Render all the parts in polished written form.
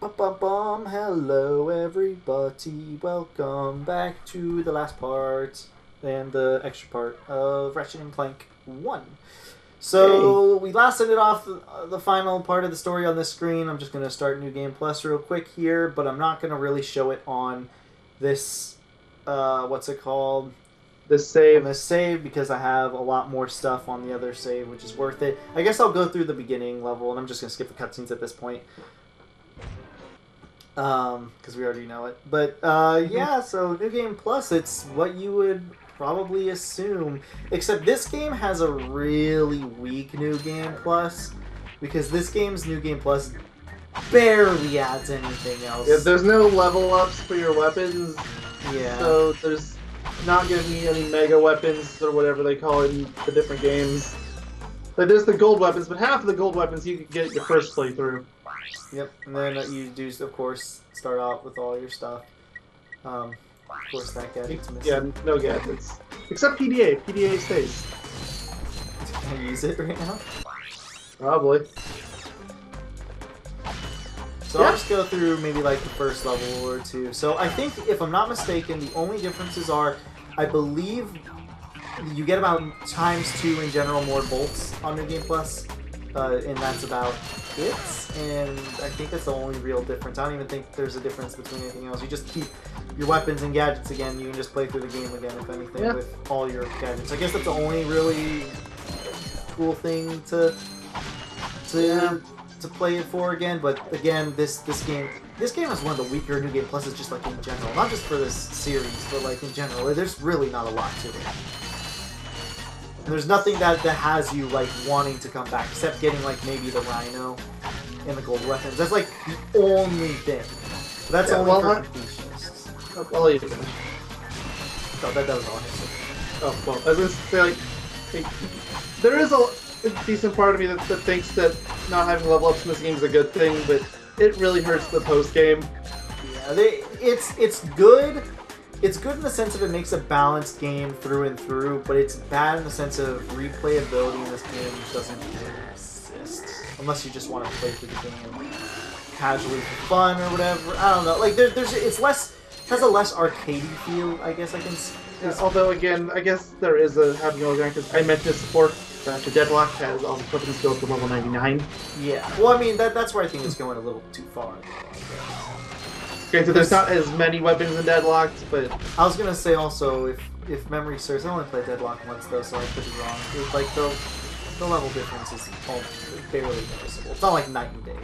Bum, hello everybody, welcome back to the last part and the extra part of Ratchet and Clank 1. So, we last ended off the final part of the story on this screen. I'm just going to start New Game Plus real quick here, but I'm not going to really show it on this, what's it called? This save. On this save, because I have a lot more stuff on the other save, which is worth it. I guess I'll go through the beginning level, and I'm just going to skip the cutscenes at this point. Because we already know it. But, yeah, so New Game Plus, it's what you would probably assume. Except this game has a really weak New Game Plus, because this game's New Game Plus barely adds anything else. Yeah, there's no level ups for your weapons. Yeah. So there's not going to be any mega weapons or whatever they call it in the different games. Like, there's the gold weapons, but half of the gold weapons you can get your first playthrough. Yep, and then you do, of course, start out with all your stuff. Of course, that gadget's missing. Yeah, no gadgets. Except PDA. PDA stays. Can I use it right now? Probably. So I'll just go through maybe like the first level or two. So I think, if I'm not mistaken, the only differences are, I believe you get about ×2 in general more bolts on New Game Plus, and that's about it. And I think that's the only real difference. I don't even think there's a difference between anything else. You just keep your weapons and gadgets again. You can just play through the game again, if anything, with all your gadgets. I guess that's the only really cool thing to play it for again. But again, this game is one of the weaker New Game Pluses, just like in general. Not just for this series, but like in general. There's really not a lot to it. And there's nothing that has you like wanting to come back, except getting like maybe the Rhino and the gold weapons. That's like the only thing. But that's only for completionists. I'll let you finish. Oh, that was all I said. Oh, well, I was going to say, like, there is a decent part of me that thinks that not having level ups in this game is a good thing, but it really hurts the post game. Yeah, it's good. It's good in the sense of it makes a balanced game through and through, but it's bad in the sense of replayability in this game doesn't exist. Unless you just want to play through the game casually for fun or whatever. I don't know. Like, it's less, has a less arcadey feel, I guess I can say. Yeah, although, again, I guess there is a having a ground, because I mentioned this before, that the Deadlock has all the weapons go up to level 99. Yeah. Well, I mean, that's where I think it's going a little too far. Okay, so there's not as many weapons in Deadlocked, but... I was gonna say also, if memory serves, I only played Deadlock once though, so I could be wrong. It's like the level difference is barely noticeable. It's not like night and day.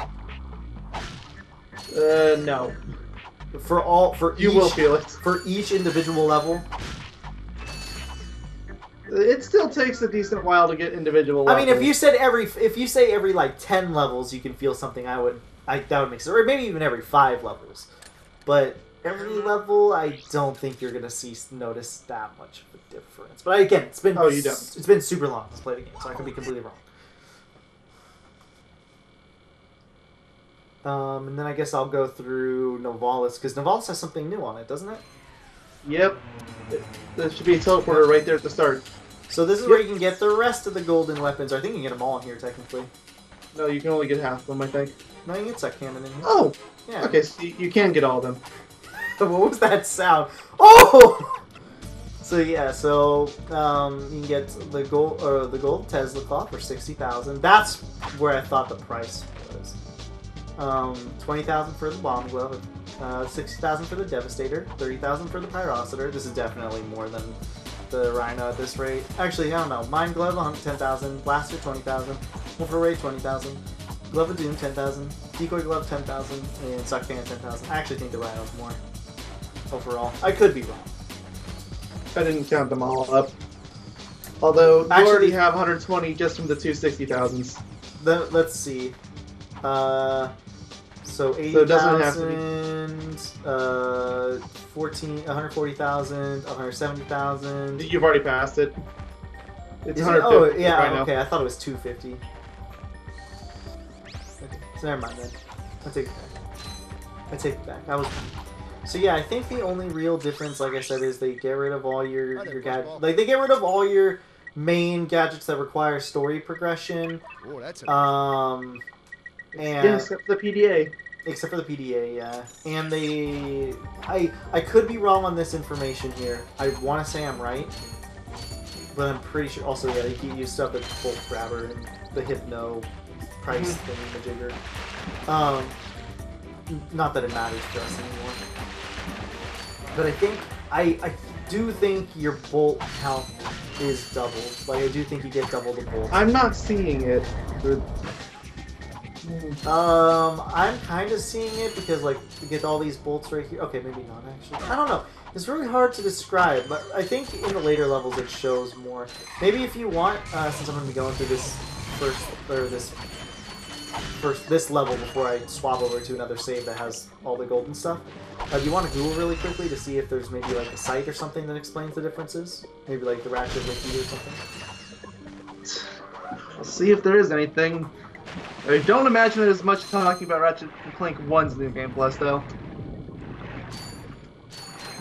No. You will feel it. For each individual level. It still takes a decent while to get individual levels. I mean, if you say every like 10 levels you can feel something, that would make sense. Or maybe even every 5 levels. But every level, I don't think you're gonna notice that much of a difference. But again, it's been it's been super long to play the game, so I could be completely wrong. And then I guess I'll go through Novalis, because Novalis has something new on it, doesn't it? Yep. There should be a teleporter right there at the start. So this is where you can get the rest of the golden weapons. I think you can get them all in here, technically. No, you can only get half of them, I think. No, you can get Sec Cannon in here. Oh! Yeah. Okay, so you can get all of them. What was that sound? Oh! So yeah, so you can get the gold Tesla Claw for 60,000. That's where I thought the price was. 20,000 for the Bomb Glove, 60,000 for the Devastator, 30,000 for the Pyrocitor. This is definitely more than the Rhino at this rate. Actually, I don't know. Mind Glove, 10,000. Blaster, 20,000. Wolf Array, 20,000. Glove of Doom, 10,000. Decoy Glove, 10,000. And Suck Cannon, 10,000. I actually think the Rhino's more overall. I could be wrong. I didn't count them all up. Although, you already have 120 just from the 260,000s. Let's see. So 80,000, 140,000, 170,000. You've already passed it. It's 150. Oh, yeah, right now. Okay, I thought it was 250. Okay, so never mind then. I take it back. I was... So yeah, I think the only real difference, like I said, is they get rid of all your gadgets. Like, they get rid of all your main gadgets that require story progression. And yes, the PDA. Except for the PDA, yeah. And I could be wrong on this information here. I want to say I'm right, but I'm pretty sure. Also, yeah, you use stuff like Bolt Grabber and the Hypno price thingy-majigger. Not that it matters for us anymore. But I do think your bolt count is doubled. Like, I do think you get double the bolts. I'm not seeing it. I'm kind of seeing it because, like, you get all these bolts right here. Okay, maybe not, actually. I don't know. It's really hard to describe, but I think in the later levels it shows more. Maybe if you want, since I'm going to be going through this this level before I swap over to another save that has all the golden stuff, do you want to Google really quickly to see if there's maybe, like, a site or something that explains the differences? Maybe, like, the Ratchet Wiki or something? I'll see if there is anything. I don't imagine there's much talking about Ratchet & Clank 1's New Game Plus, though.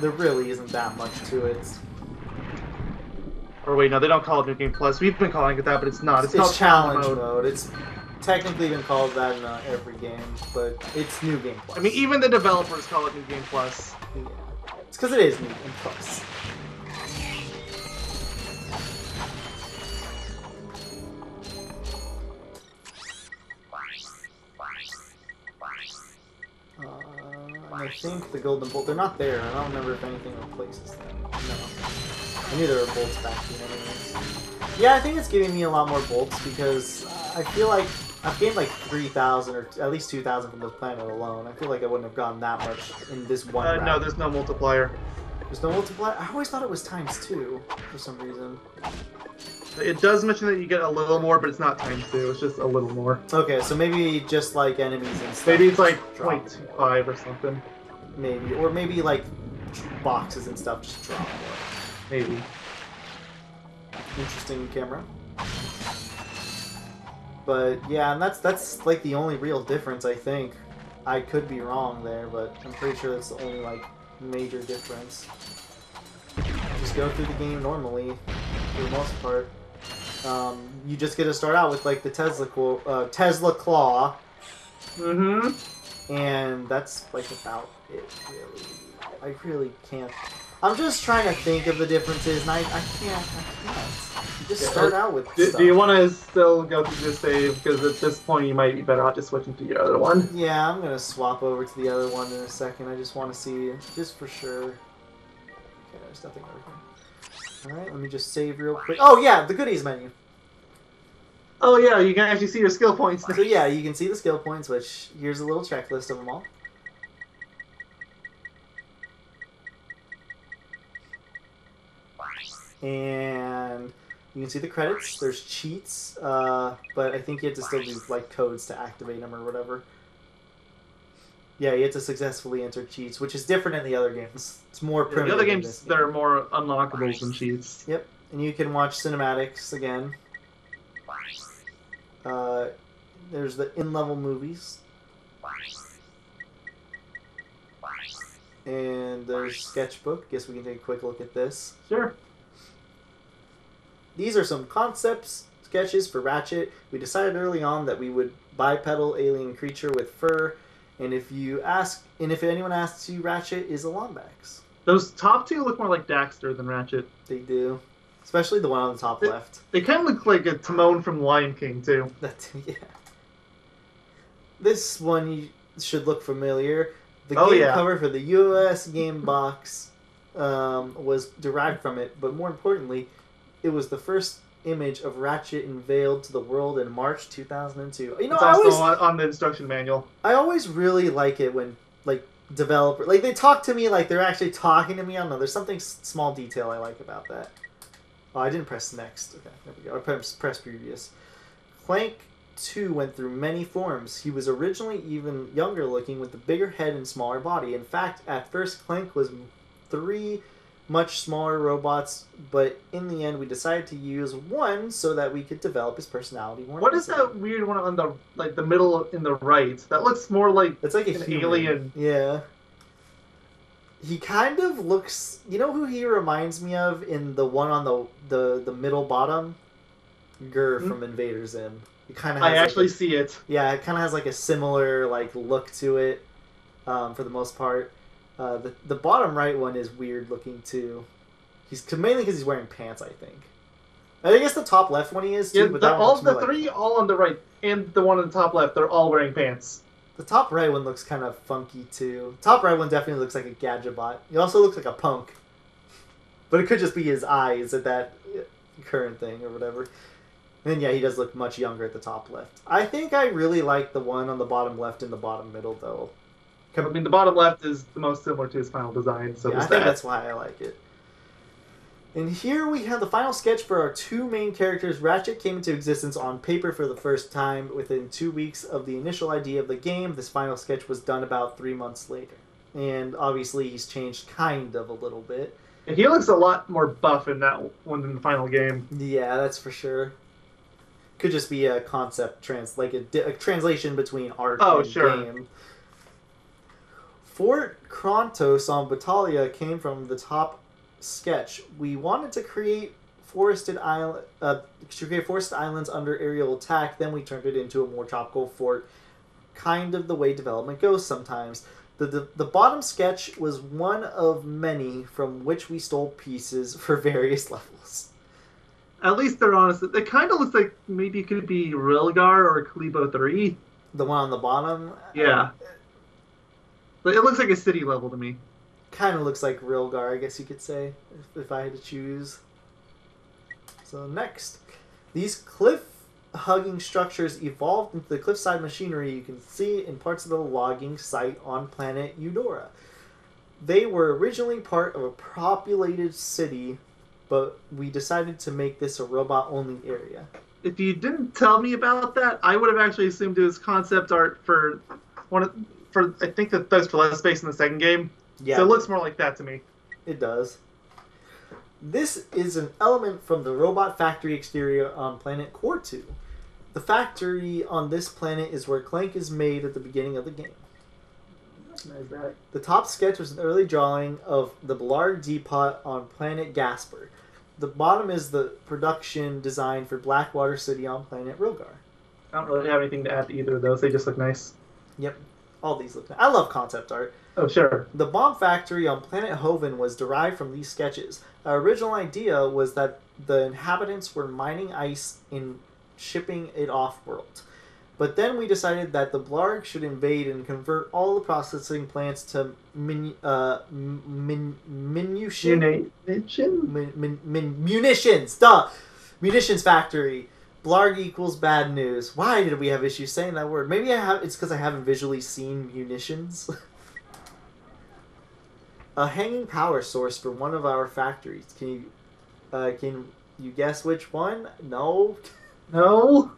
There really isn't that much to it. Or wait, no, they don't call it New Game Plus. We've been calling it that, but it's not. It's called Challenge Mode. It's technically been called that in every game, but it's New Game Plus. I mean, even the developers call it New Game Plus. Yeah. It's because it is New Game Plus. I think the Golden Bolt, they're not there. I don't remember if anything replaces them. No. I knew there were bolts back then anyways. Yeah, I think it's giving me a lot more bolts because I feel like I've gained like 3,000 or at least 2,000 from this planet alone. I feel like I wouldn't have gotten that much in this one round. No, there's no multiplier. There's no multiplier? I always thought it was ×2 for some reason. It does mention that you get a little more, but it's not ×2. It's just a little more. Okay, so maybe just like enemies and stuff. Maybe it's like 0.25 or something. Maybe. Or maybe like boxes and stuff just drop more. Maybe. Interesting camera. But yeah, and that's like the only real difference, I think. I could be wrong there, but I'm pretty sure that's the only like major difference. Just go through the game normally for the most part. You just get to start out with like the Tesla Claw. Mm-hmm. And that's like about it, really. I really can't. I'm just trying to think of the differences, and I can't. You just start out with stuff. Do you want to still go through this save? Because at this point you might be better off just switching to your other one. Yeah, I'm going to swap over to the other one in a second. I just want to see, just for sure. Okay, there's nothing over here. Alright, let me just save real quick. Oh yeah, the goodies menu. Oh yeah, you can actually see your skill points now. So yeah, you can see the skill points, which here's a little checklist of them all. And you can see the credits. There's cheats, but I think you have to still do like codes to activate them or whatever. Yeah, you have to successfully enter cheats, which is different in the other games. It's more primitive. The other games, they're more unlockables than cheats. Yep, and you can watch cinematics again. There's the in-level movies. And there's Sketchbook. Guess we can take a quick look at this. Sure. These are some concepts, sketches for Ratchet. We decided early on that we would bipedal alien creature with fur, and if anyone asks you, Ratchet is a Lombax. Those top two look more like Daxter than Ratchet. They do. Especially the one on the top left. They kind of look like a Timon from Lion King, too. Yeah. This one should look familiar. The game cover for the US game box was derived from it, but more importantly, it was the first image of Ratchet unveiled to the world in March 2002. You know, it's also on the instruction manual. I always really like it when like developers they talk to me like they're actually talking to me. I don't know. There's something small detail I like about that. Oh, I didn't press next. Okay, there we go. I press previous. Clank 2 went through many forms. He was originally even younger looking with a bigger head and smaller body. In fact, at first Clank was 3 much smaller robots, but in the end we decided to use one so that we could develop his personality more. What is that weird one on the middle in the right? That looks more like it's like an alien. Yeah. He kind of looks. You know who he reminds me of in the one on the middle bottom? Gur from Invader Zim. It kind of I has actually like see it. yeah, it kind of has like a similar like look to it, for the most part. The bottom right one is weird looking too. Mainly because he's wearing pants, I think. I guess the top left one he is too, Yeah, but that one all looks more the like three, all on the right, and the one on the top left, they're all wearing pants. the top right one looks kind of funky too. Top right one definitely looks like a Gadgetbot. He also looks like a punk, but it could just be his eyes at that current thing or whatever. And yeah, he does look much younger at the top left. I think I really like the one on the bottom left and the bottom middle though. I mean, the bottom left is the most similar to his final design, so Yeah, I is think that. that's why I like it. And here we have the final sketch for our two main characters. Ratchet came into existence on paper for the first time within 2 weeks of the initial idea of the game. This final sketch was done about 3 months later. And obviously he's changed kind of a little bit. And he looks a lot more buff in that one than the final game. Yeah, that's for sure. Could just be a concept a translation between art and sure. game. Fort Krontos on Battalia came from the top sketch. We wanted to create forested islands under aerial attack. Then we turned it into a more tropical fort, kind of the way development goes sometimes. The bottom sketch was one of many from which we stole pieces for various levels. At least they're honest. It kind of looks like maybe it could be Rilgar or Kalibo 3. The one on the bottom? Yeah. But it looks like a city level to me. Kind of looks like Rilgar, I guess you could say, if I had to choose. So next, these cliff-hugging structures evolved into the cliffside machinery you can see in parts of the logging site on planet Eudora. They were originally part of a populated city, but we decided to make this a robot-only area. If you didn't tell me about that, I would have actually assumed it was concept art for I think that was for less space in the second game. Yeah, so it looks more like that to me. It does. This is an element from the robot factory exterior on planet Quartu. The factory on this planet is where Clank is made at the beginning of the game. The top sketch was an early drawing of the Blarg Depot on planet Gasper. The bottom is the production design for Blackwater City on planet Rilgar. I don't really have anything to add to either of those. They just look nice. Yep. All these look nice. I love concept art. Oh, sure. The bomb factory on planet Hoven was derived from these sketches. Our original idea was that the inhabitants were mining ice and shipping it off-world. But then we decided that the Blarg should invade and convert all the processing plants to munitions. Munitions factory. Blarg equals bad news. Why did we have issues saying that word? Maybe it's because I haven't visually seen munitions. A hanging power source for one of our factories. Can you guess which one? No. No.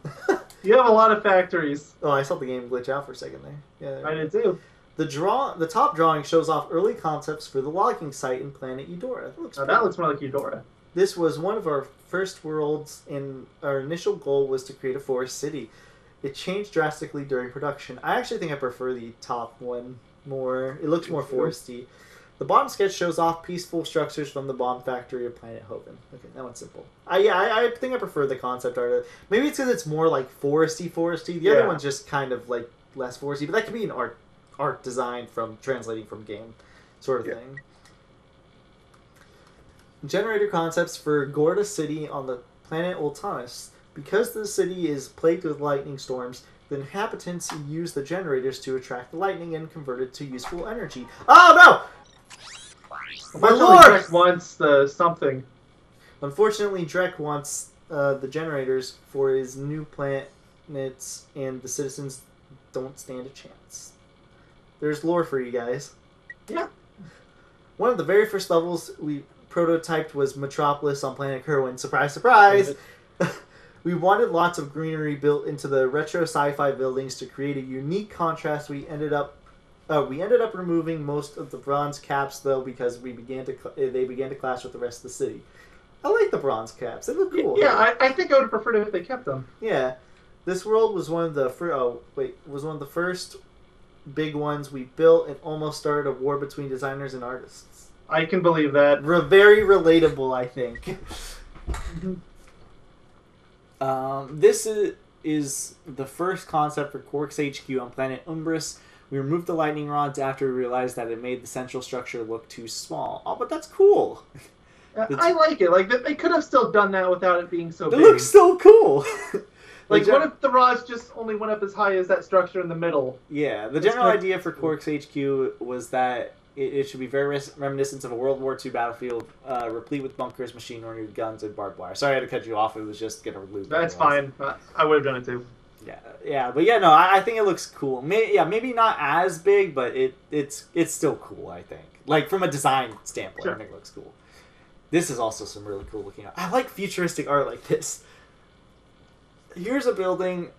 You have a lot of factories. Oh, I saw the game glitch out for a second there. Yeah. I did too. The top drawing shows off early concepts for the logging site in planet Eudora. That looks more like Eudora. This was one of our first worlds, and our initial goal was to create a forest city. It changed drastically during production. I actually think I prefer the top one more. It looks more foresty. The bottom sketch shows off peaceful structures from the bomb factory of planet Hoven. Okay, that one's simple. I think I prefer the concept art. Maybe it's because it's more like foresty. The other one's just kind of like less foresty, but that could be an art design from translating from game sort of thing. Generator concepts for Gorda City on the planet Ultanus. Because the city is plagued with lightning storms, the inhabitants use the generators to attract the lightning and convert it to useful energy. Oh no! My lord! Drek wants the something. Unfortunately, Drek wants the generators for his new planets, and the citizens don't stand a chance. There's lore for you guys. Yeah. One of the very first levels we prototyped was Metropolis on planet Kerwin. Surprise, surprise! We wanted lots of greenery built into the retro sci-fi buildings to create a unique contrast. We ended up removing most of the bronze caps though because they began to clash with the rest of the city. I like the bronze caps; they look cool. Yeah, I think I would have preferred it if they kept them. Yeah, this world was one of the first big ones we built, and almost started a war between designers and artists. I can believe that. Very relatable, I think. is the first concept for Quark's HQ on planet Umbris. We removed the lightning rods after we realized that it made the central structure look too small. Oh, but that's cool. I like it. Like they could have still done that without it being so It big. looks so cool. Like, what if the rods just only went up as high as that structure in the middle? Yeah, the general idea for Quark's HQ was that it should be very reminiscent of a World War II battlefield, replete with bunkers, machine-gun guns, and barbed wire. Sorry I had to cut you off. It was just going to lose. That's fine. I would have done it too. Yeah, but yeah, no, I think it looks cool. Maybe not as big, but it's still cool. I think, like from a design standpoint, Sure. I think it looks cool. This is also some really cool looking art. I like futuristic art like this. Here's a building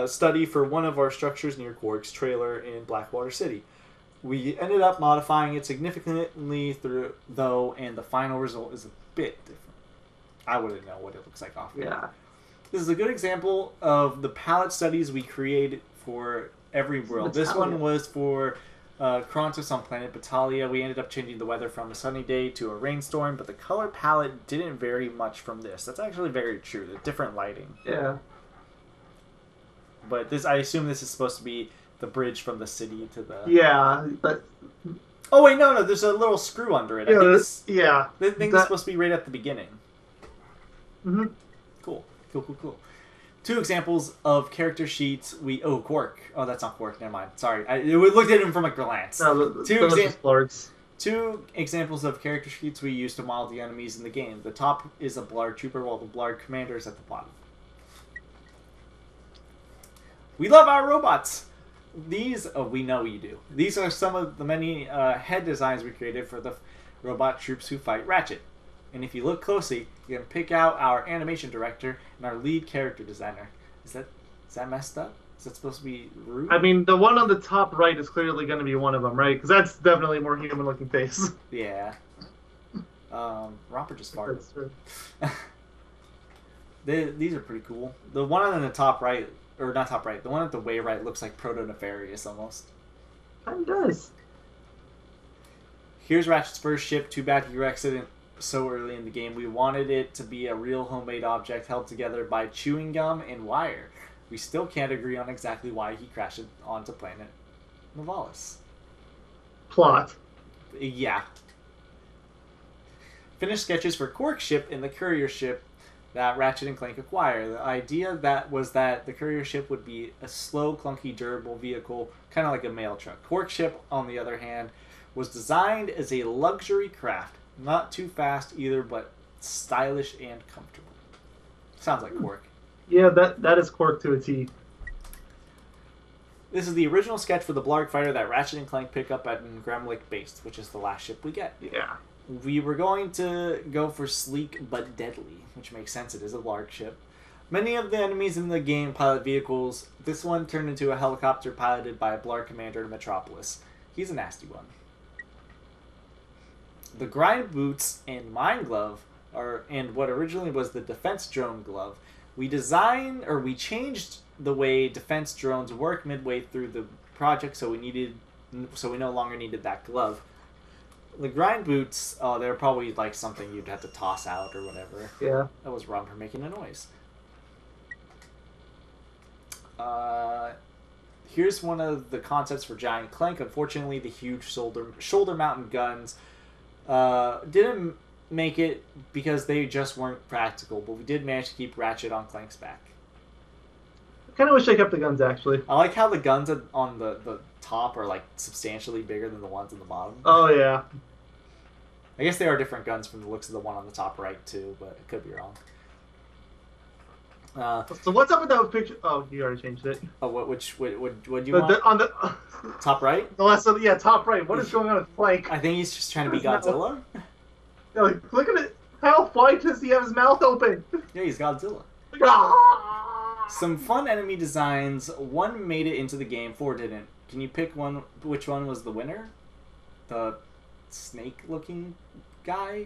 study for one of our structures near Quark's trailer in Blackwater City. We ended up modifying it significantly though, and the final result is a bit different. I wouldn't know what it looks like off. Yeah. This is a good example of the palette studies we created for every world. This one was for Krontus on planet Battalia. We ended up changing the weather from a sunny day to a rainstorm, but the color palette didn't vary much from this. That's actually very true. The different lighting. Yeah. But I assume this is supposed to be the bridge from the city to the... Yeah, but... Oh, wait, no, there's a little screw under it. I think this is supposed to be right at the beginning. Mm-hmm. Cool. Two examples of character sheets. Quark. Oh, that's not Quark. Never mind. Sorry. We looked at him from a glance. No, Two examples of character sheets we used to model the enemies in the game. The top is a Blarg Trooper, while the Blarg Commander is at the bottom. We love our robots! We know you do. These are some of the many head designs we created for the robot troops who fight Ratchet. And if you look closely, you can pick out our animation director and our lead character designer. Is that messed up? Is that supposed to be rude? I mean, the one on the top right is clearly going to be one of them, right? Because that's definitely a more human-looking face. Yeah. Romper just farted. That's true. These are pretty cool. The one on the top right, or not top right, the one at the way right looks like Proto-Nefarious almost. It does. Here's Ratchet's first ship. Too bad he wrecked it so early in the game. We wanted it to be a real homemade object held together by chewing gum and wire. We still can't agree on exactly why he crashed onto planet Novalis. Plot. Yeah. Finished sketches for Quark's ship and the courier ship that Ratchet and Clank acquire. The idea was that the courier ship would be a slow, clunky, durable vehicle, kind of like a mail truck. Quark's ship, on the other hand, was designed as a luxury craft. Not too fast either, but stylish and comfortable. Sounds like Quark. Yeah, that is Quark to a T. This is the original sketch for the Blarg fighter that Ratchet and Clank pick up at Gremlik Base, which is the last ship we get. Yeah. We were going to go for sleek but deadly, which makes sense. It is a Blarg ship. Many of the enemies in the game pilot vehicles. This one turned into a helicopter piloted by a Blarg commander in Metropolis. He's a nasty one. The grind boots and mine glove and what originally was the defense drone glove. We changed the way defense drones work midway through the project, so we no longer needed that glove. The grind boots, they're probably like something you'd have to toss out or whatever. Yeah. That was Romper making a noise. Here's one of the concepts for Giant Clank. Unfortunately, the huge shoulder mounted guns didn't make it because they just weren't practical, but we did manage to keep Ratchet on Clank's back. I kind of wish I kept the guns, actually. I like how the guns on the top are like substantially bigger than the ones on the bottom. Oh, yeah. I guess they are different guns from the looks of the one on the top right, too, but it could be wrong. So what's up with that picture? Oh, you already changed it. Oh, what do you want? On the top right? The last one, yeah, top right. What is going on with Clank? I think he's just trying to be Godzilla. Yeah, like, look at it. How wide does he have his mouth open? Yeah, he's Godzilla. Ah! Some fun enemy designs. One made it into the game, 4 didn't. Can you pick one? Which one was the winner? The snake-looking guy?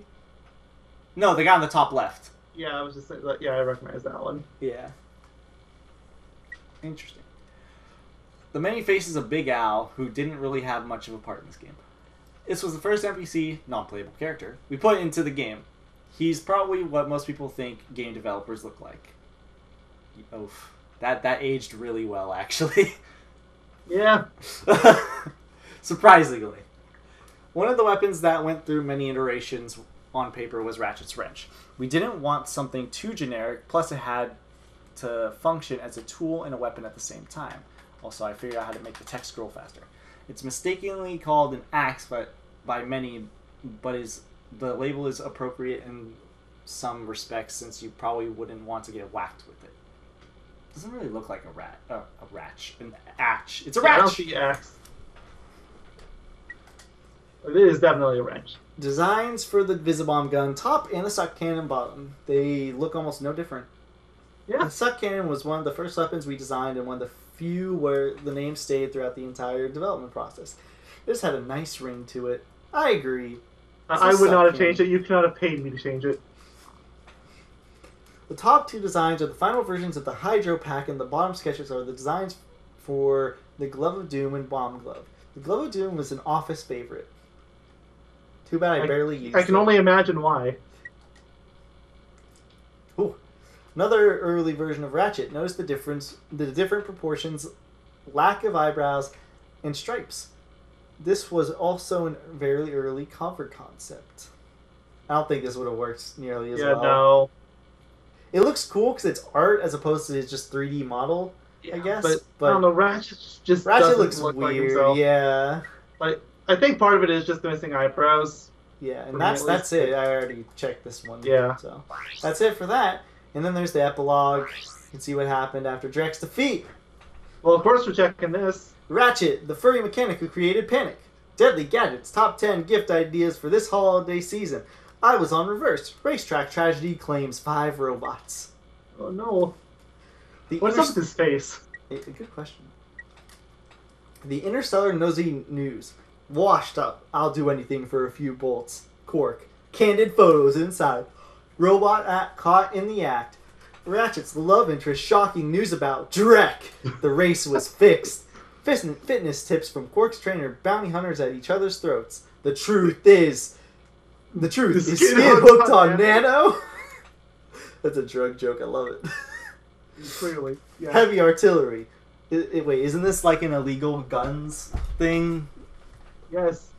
No, the guy on the top left. Yeah, I was just saying, yeah, I recognize that one. Yeah. Interesting. The many faces of Big Al, who didn't really have much of a part in this game. This was the first NPC, non-playable character, we put into the game. He's probably what most people think game developers look like. Oof. That aged really well, actually. Yeah. Surprisingly. One of the weapons that went through many iterations on paper was Ratchet's Wrench. We didn't want something too generic, plus it had to function as a tool and a weapon at the same time. Also, I figured out how to make the text scroll faster. It's mistakenly called an axe by many, but the label is appropriate in some respects since you probably wouldn't want to get whacked with it. Doesn't really look like an atch. It's a Yeah, I don't ratch. see axe. It is definitely a wrench. Designs for the Visibomb gun top and the suck cannon bottom. They look almost no different. Yeah. The suck cannon was one of the first weapons we designed and one of the few where the name stayed throughout the entire development process. It just had a nice ring to it. I agree. I would not have changed it. You could not have paid me to change it. The top two designs are the final versions of the Hydro Pack, and the bottom sketches are the designs for the Glove of Doom and Bomb Glove. The Glove of Doom was an office favorite. Too bad I barely used it. I can only imagine why. Ooh. Another early version of Ratchet. Notice the different proportions, lack of eyebrows, and stripes. This was also a very early cover concept. I don't think this would have worked nearly as well. Yeah, no. It looks cool because it's art as opposed to just 3D model, I guess. But I don't know, Ratchet just Ratchet doesn't looks look like weird, himself. yeah. Like, I think part of it is just the missing eyebrows. Yeah, and For me, that's at that's least. it. I already checked this one. Yeah. So that's it for that. And then there's the epilogue. You can see what happened after Drek's defeat. Well, of course we're checking this. Ratchet, the furry mechanic who created Panic. Deadly Gadgets, top 10 gift ideas for this holiday season. I was on reverse. Racetrack Tragedy claims 5 robots. Oh no. The What's up with his face? A good question. The Interstellar Nosy News. Washed up. I'll do anything for a few bolts. Cork. Candid photos inside. Robot caught in the act. Ratchet's love interest. Shocking news about Drek. The race was fixed. Fitness tips from Quark's trainer. Bounty hunters at each other's throats. The truth is skin hooked on Nano. That's a drug joke. I love it. Clearly. Yeah. Heavy artillery. Wait, isn't this like an illegal guns thing? Yes.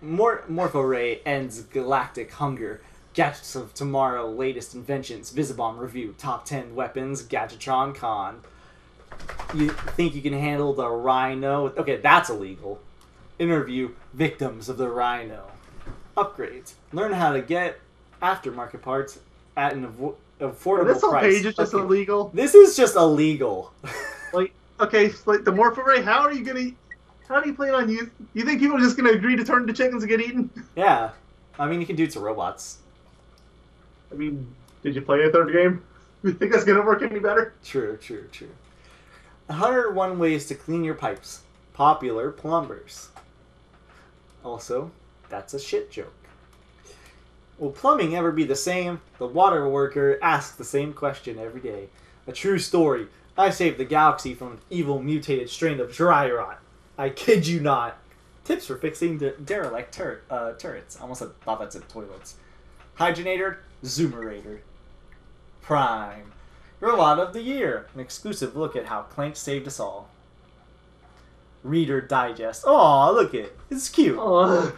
Morpho Ray ends galactic hunger. Gadgets of Tomorrow, latest inventions. Visibomb review, top 10 weapons. Gadgetron Con. You think you can handle the Rhino? Okay, that's illegal. Interview victims of the Rhino. Upgrades. Learn how to get aftermarket parts at an affordable This whole price. page is just Okay. illegal. This is just illegal. Like, okay, so, like the Morpho Ray, how do you plan on you think people are just gonna agree to turn into chickens and get eaten? Yeah. I mean, you can do it to robots. I mean, did you play a third game? You think that's gonna work any better? True. 101 ways to clean your pipes. Popular plumbers. Also, that's a shit joke. Will plumbing ever be the same? The water worker asks the same question every day. A true story. I saved the galaxy from an evil mutated strain of dry rot. I kid you not. Tips for fixing derelict turrets. I almost thought that said toilets. Hydrogenator, Zoomerator. Prime. Robot of the Year. An exclusive look at how Clank saved us all. Reader Digest. Aw, look it. It's cute. Oh,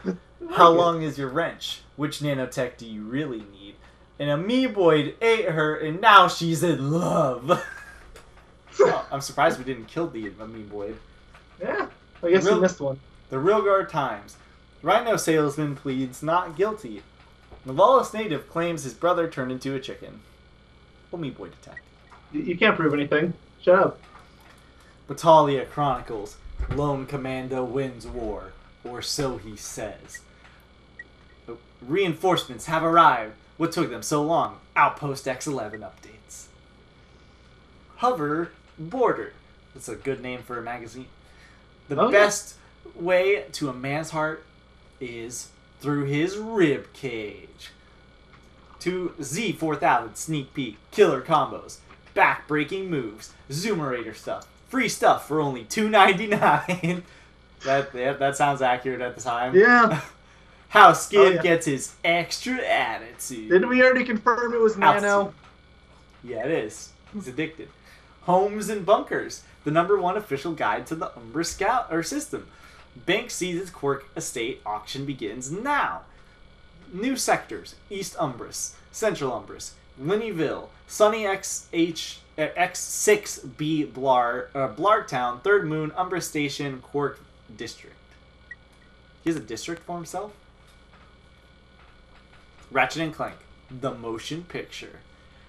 How long is your wrench? Which nanotech do you really need? An amoeboid ate her and now she's in love. Oh, I'm surprised we didn't kill the amoeboid. Yeah, I guess you missed one. The Real Guard Times. Rhino salesman pleads not guilty. Novalis native claims his brother turned into a chicken. Amoeboid attack. You can't prove anything. Shut up. Battaglia Chronicles. Lone Commando wins war. Or so he says. Reinforcements have arrived. What took them so long? Outpost X11 updates. Hover Border. That's a good name for a magazine. The best way to a man's heart is through his rib cage. To Z4000 sneak peek, killer combos, back-breaking moves, Zoomerator stuff, free stuff for only $2.99. That sounds accurate at the time. Yeah. How Skid gets his extra attitude. Didn't we already confirm it was Nano? Yeah, it is. He's addicted. Homes and Bunkers, the #1 official guide to the Umbra Scout or system. Bank sees its Quirk estate auction begins now. New sectors: East Umbris, Central Umbris, Linneyville, Sunny X6B Blartown, Third Moon, Umbra Station, Quirk District. He has a district for himself? Ratchet and Clank, the motion picture.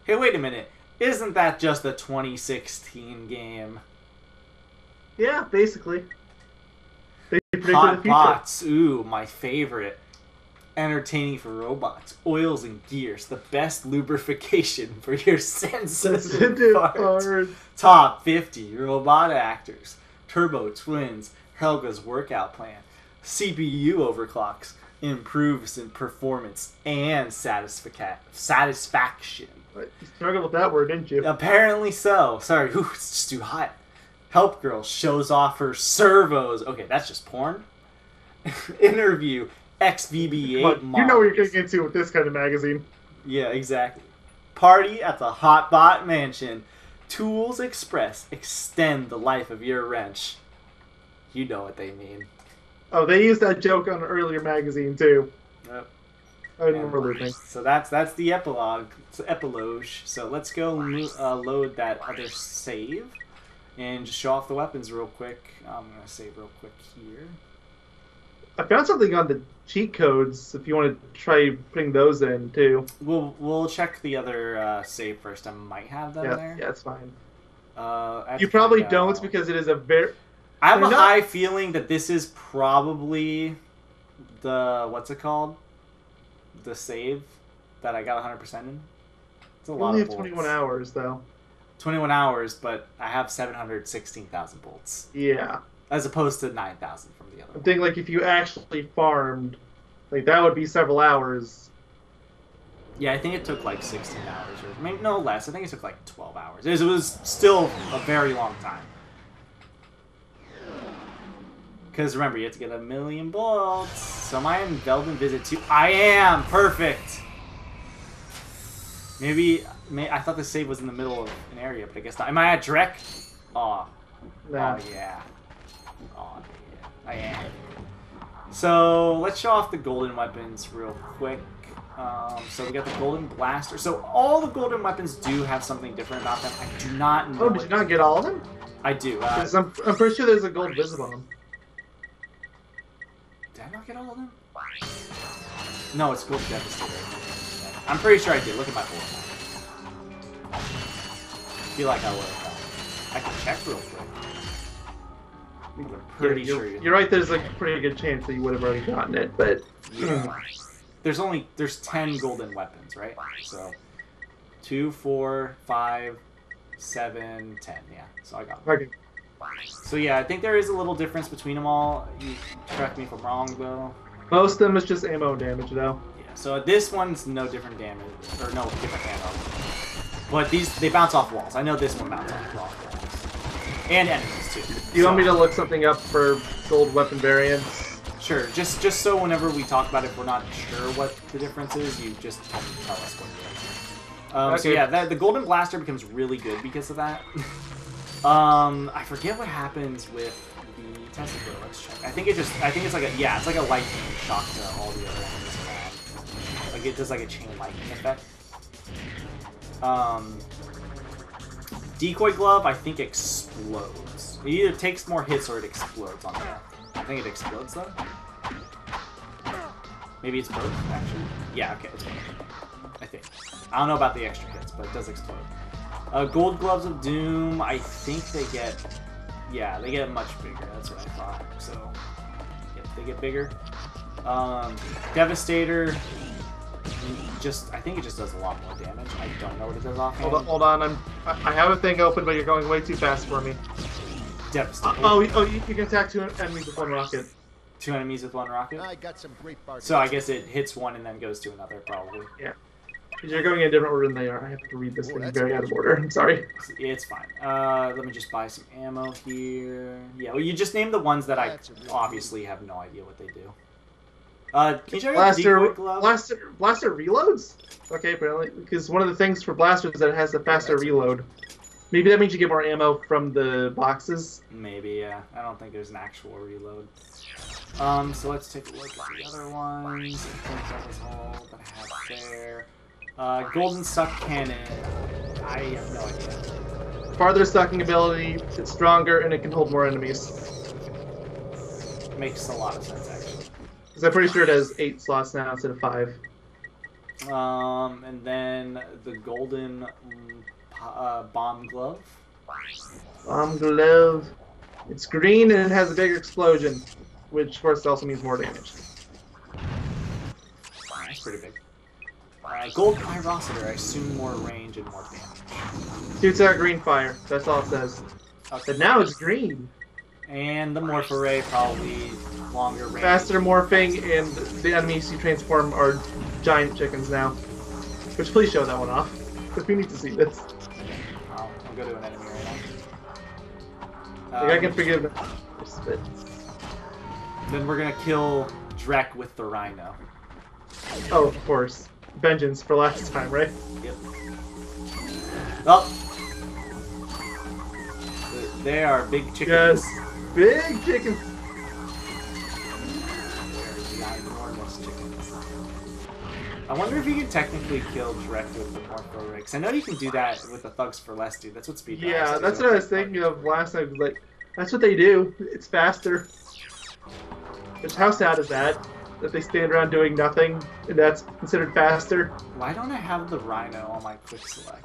Hey, wait a minute. Isn't that just a 2016 game? Yeah, basically. They predicted the Hot future. Pots, ooh, my favorite. Entertaining for robots. Oils and gears, the best lubrification for your sensitive parts. Top 50 robot actors. Turbo Twins, Helga's workout plan. CPU overclocks, improves in performance and satisfaction. You struggled with that word, didn't you? Apparently so. Sorry, ooh, it's just too hot. Help Girl shows off her servos. Okay, that's just porn. Interview XVB8 You know what you're getting into with this kind of magazine. Yeah, exactly. Party at the Hotbot Mansion. Tools Express. Extend the life of your wrench. You know what they mean. Oh, they used that joke on an earlier magazine, too. Yep. I remember losing. So that's the epilogue. It's the epilogue. So let's go load that other save. And just show off the weapons real quick. I'm going to save real quick here. I found something on the cheat codes if you want to try putting those in, too. We'll check the other save first. I might have them there. Yeah, it's fine. You probably don't because it is a very... I have a high feeling that this is probably the... What's it called? The save that I got 100% in. It's a lot only of have bolts. 21 hours, though. 21 hours, but I have 716,000 bolts. Yeah. As opposed to 9,000 from the other I'm one. thinking, like, if you actually farmed, like, that would be several hours. Yeah, I think it took like 16 hours, or maybe no less. I think it took like 12 hours. It was still a very long time. Because remember, you have to get 1,000,000 bolts. So am I in Velden Visit 2? I am! Perfect! Maybe I thought the save was in the middle of an area, but I guess not. Am I at Drek? Aw. Nah. Oh, yeah. Oh, yeah. I am. So, let's show off the golden weapons real quick. So we got the golden blaster. So all the golden weapons do have something different about them. I do not know. Oh, did you not get all of them? I do. 'Cause I'm pretty sure there's a gold Visibomb. Did I not get all of them? No, it's gold Devastator. I'm pretty sure I did. Look at my board. I feel like I would have. I can check real quick. I'm pretty sure You're right, there's a pretty good chance that you would have already gotten it, but... Yeah. There's 10 golden weapons, right? So 2, 4, 5, 7, 10. Yeah, so I got them. Okay. So yeah, I think there is a little difference between them all. You correct me if I'm wrong, though. Most of them is just ammo damage, though. Yeah, so this one's no different damage, or no different ammo. But they bounce off walls. I know this one bounces off walls. And enemies, too. Do you want me to look something up for gold weapon variants? Sure, just so whenever we talk about it, if we're not sure what the difference is, you just tell us what it is. Okay. So yeah, the golden blaster becomes really good because of that. I forget what happens with the Tesla Girl. Let's check. I think it's like a lightning shock to all the other enemies around. Like it does like a chain lightning effect. Decoy glove, I think explodes. It either takes more hits or it explodes on that. I think it explodes though. Maybe it's both, actually. Yeah, okay, it's both. I think. I don't know about the extra hits, but it does explode. Gold Gloves of Doom, I think they get... Yeah, they get much bigger. That's what I thought. So, yeah, they get bigger. Devastator, I think it just does a lot more damage. I don't know what it does offhand. Hold on. I have a thing open, but you're going way too fast for me. Devastator. You can attack 2 enemies with 1 rocket. 2 enemies with 1 rocket? I got some great bargains. So I guess it hits one and then goes to another, probably. Yeah. Because you're going in a different order than they are. I have to read this thing very out of order. I'm sorry. It's fine. Let me just buy some ammo here. Yeah, well, you just named the ones that I obviously have no idea what they do. Can you check out the decoy glove? Blaster reloads? Okay, apparently. Because one of the things for blasters is that it has the faster reload. Maybe that means you get more ammo from the boxes. Maybe, yeah. I don't think there's an actual reload. So let's take a look at the other ones. I think that was all that I have there. Golden Suck Cannon. I have no idea. Farther sucking ability, it's stronger, and it can hold more enemies. Makes a lot of sense, actually. Because I'm pretty sure it has 8 slots now instead of 5. And then the Golden Bomb Glove. Bomb Glove. It's green and it has a bigger explosion, which of course also means more damage. That's pretty big. Gold Pyrocitor, I assume more range and more damage. Shoots out green fire, that's all it says. Okay. But now it's green. And the Morph Array, probably longer range. Faster morphing, and the enemies you transform are giant chickens now. Which, please show that one off, because we need to see this. I'll go to an enemy right now. Like, I can forgive it. But Then we're gonna kill Drek with the Rhino. oh, of course. Vengeance for last time, right? Yep. Oh! They are big chickens. Yes. Big chickens. They're ginormous chickens. I wonder if you can technically kill Drek with the Morpho Ray. I know you can do that with the Thugs for Less dude. That's what speed. Yeah, that's what I was thinking of last time. Like, that's what they do. It's faster. Which, how sad is that? That they stand around doing nothing, and that's considered faster? Why don't I have the Rhino on my quick select?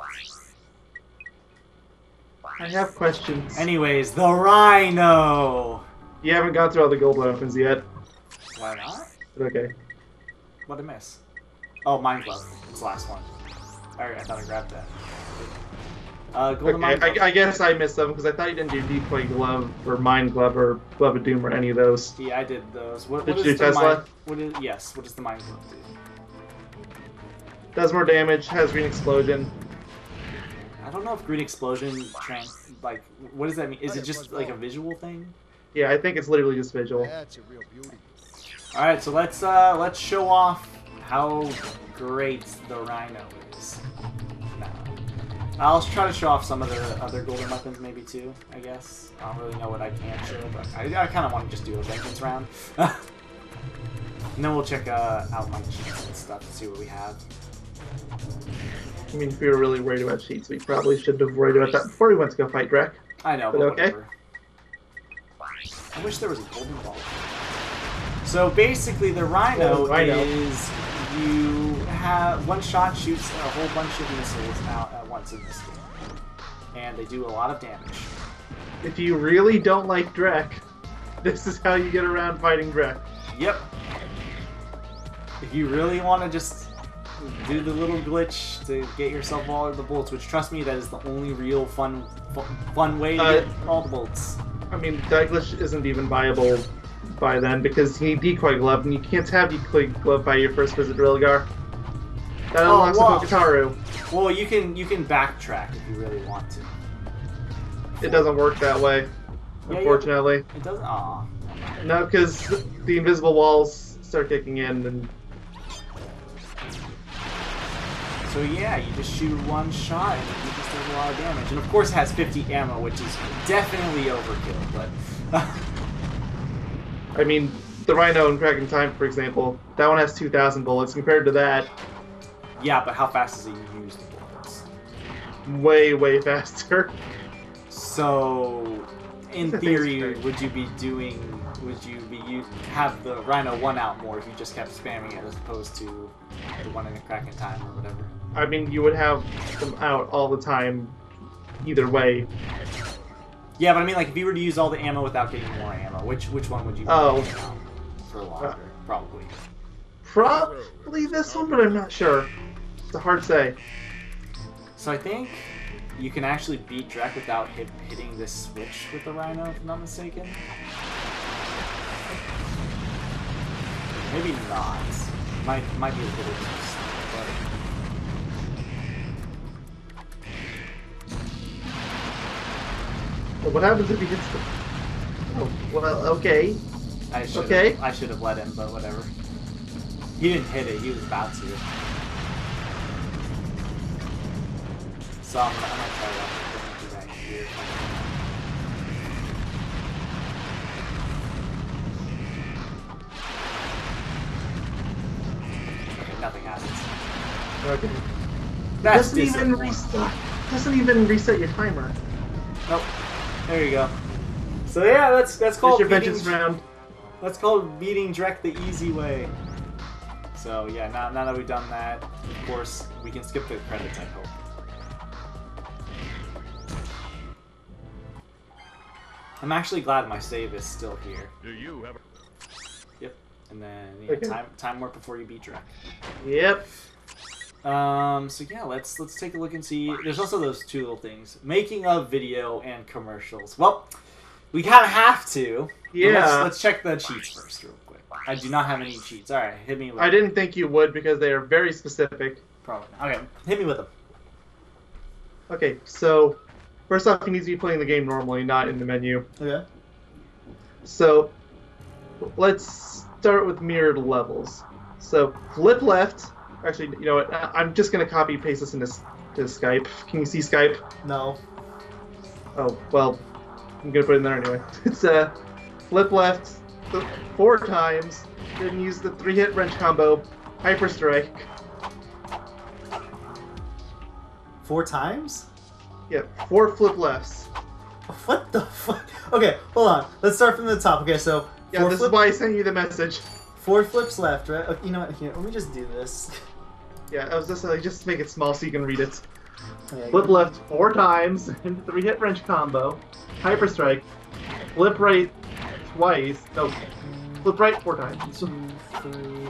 I have questions. Anyways, the Rhino! You haven't gone through all the gold weapons yet. Why not? But okay. What'd I miss? Oh, Mind Glove. It's the last one. Alright, I thought I grabbed that. Golden Mind Glove. Okay, I guess I missed them because I thought you didn't do Decoy Glove or Mind Glove or Glove of Doom or any of those. Yeah, I did those. What Did you is do the Tesla? Yes, what does the Mind Glove do? Does more damage, has green explosion. I don't know if Green Explosion like, what does that mean? Is it just like a visual thing? Yeah, I think it's literally just visual. That's a real beauty. Alright, so let's show off how great the Rhino is. Nah. I'll try to show off some of the other golden weapons maybe too, I guess. I don't really know what I can show, but I kind of want to just do a vengeance round. And then we'll check out my cheats and stuff to see what we have. I mean, if we were really worried about cheats, we probably should have worried about that before we went to go fight Drek. I know, But but okay. whatever. I wish there was a golden ball. So basically, the Rhino, is you have one shot shoots a whole bunch of missiles out at once in this game, and they do a lot of damage. If you really don't like Drek, this is how you get around fighting Drek. Yep. If you really want to just do the little glitch to get yourself all of the bullets, which trust me, that is the only real fun way to get all the bullets. I mean, that glitch isn't even viable by then because you need Decoy Glove, and you can't have Decoy Glove by your first visit to Rilgar. That unlocks the Poketaru. Well, you can backtrack if you really want to. It doesn't work that way, unfortunately. It doesn't. Aw. No, because the invisible walls start kicking in, and so yeah, you just shoot one shot and it just does a lot of damage. And of course it has 50 ammo, which is definitely overkill, but... I mean, the Rhino in Crack in Time, for example, that one has 2,000 bullets. Compared to that, yeah, but how fast does it use the bullets? way, way faster. So, in theory, would you have the Rhino one out more if you just kept spamming it as opposed to the one in the Crack in Time or whatever? I mean, you would have them out all the time, either way. Yeah, but I mean, like, if you were to use all the ammo without getting more ammo, which one would you be using for longer? Probably. Probably this one, but I'm not sure. It's hard to say. So I think you can actually beat Drek without hitting this switch with the Rhino, if I'm not mistaken. Maybe not. Might be a little close, but... But what happens if he hits the... Oh, well, okay. I should have let him, but whatever. He didn't hit it, he was about to. So I'm gonna try that. here. Okay, nothing happens. Okay. That's Doesn't even reset your timer. Nope. There you go. So yeah, that's called Your beating. vengeance round. That's called beating Drek the easy way. So yeah, now that we've done that, of course we can skip the credits. I hope. I'm actually glad my save is still here. Do you have? Yep. And then Okay. time warp before you beat Drek. Yep. So yeah, let's take a look and see. There's also those two little things: making of video and commercials. Well, we kind of have to. Yeah. Let's check the cheats first, real quick. I do not have any cheats. All right, hit me with. I didn't think you would because they are very specific. Probably. Okay, hit me with them. Okay, so first off, you need to be playing the game normally, not in the menu. Okay. So let's start with mirrored levels. So flip left. Actually, you know what? I'm just gonna copy paste this into to Skype. Can you see Skype? No. Oh well, I'm gonna put it in there anyway. It's flip left 4 times, then use the 3-hit wrench combo, hyper strike. 4 times? Yeah, 4 flip lefts. What the fuck? Okay, hold on. Let's start from the top. Okay, so Yeah, this is why I sent you the message. 4 flips left, right? Okay, you know what? Here, let me just do this. Yeah, I was just make it small so you can read it. Okay, Flip left 4 times, and 3-hit wrench combo, hyper strike, flip right twice, no, flip right 4 times. 2, 3,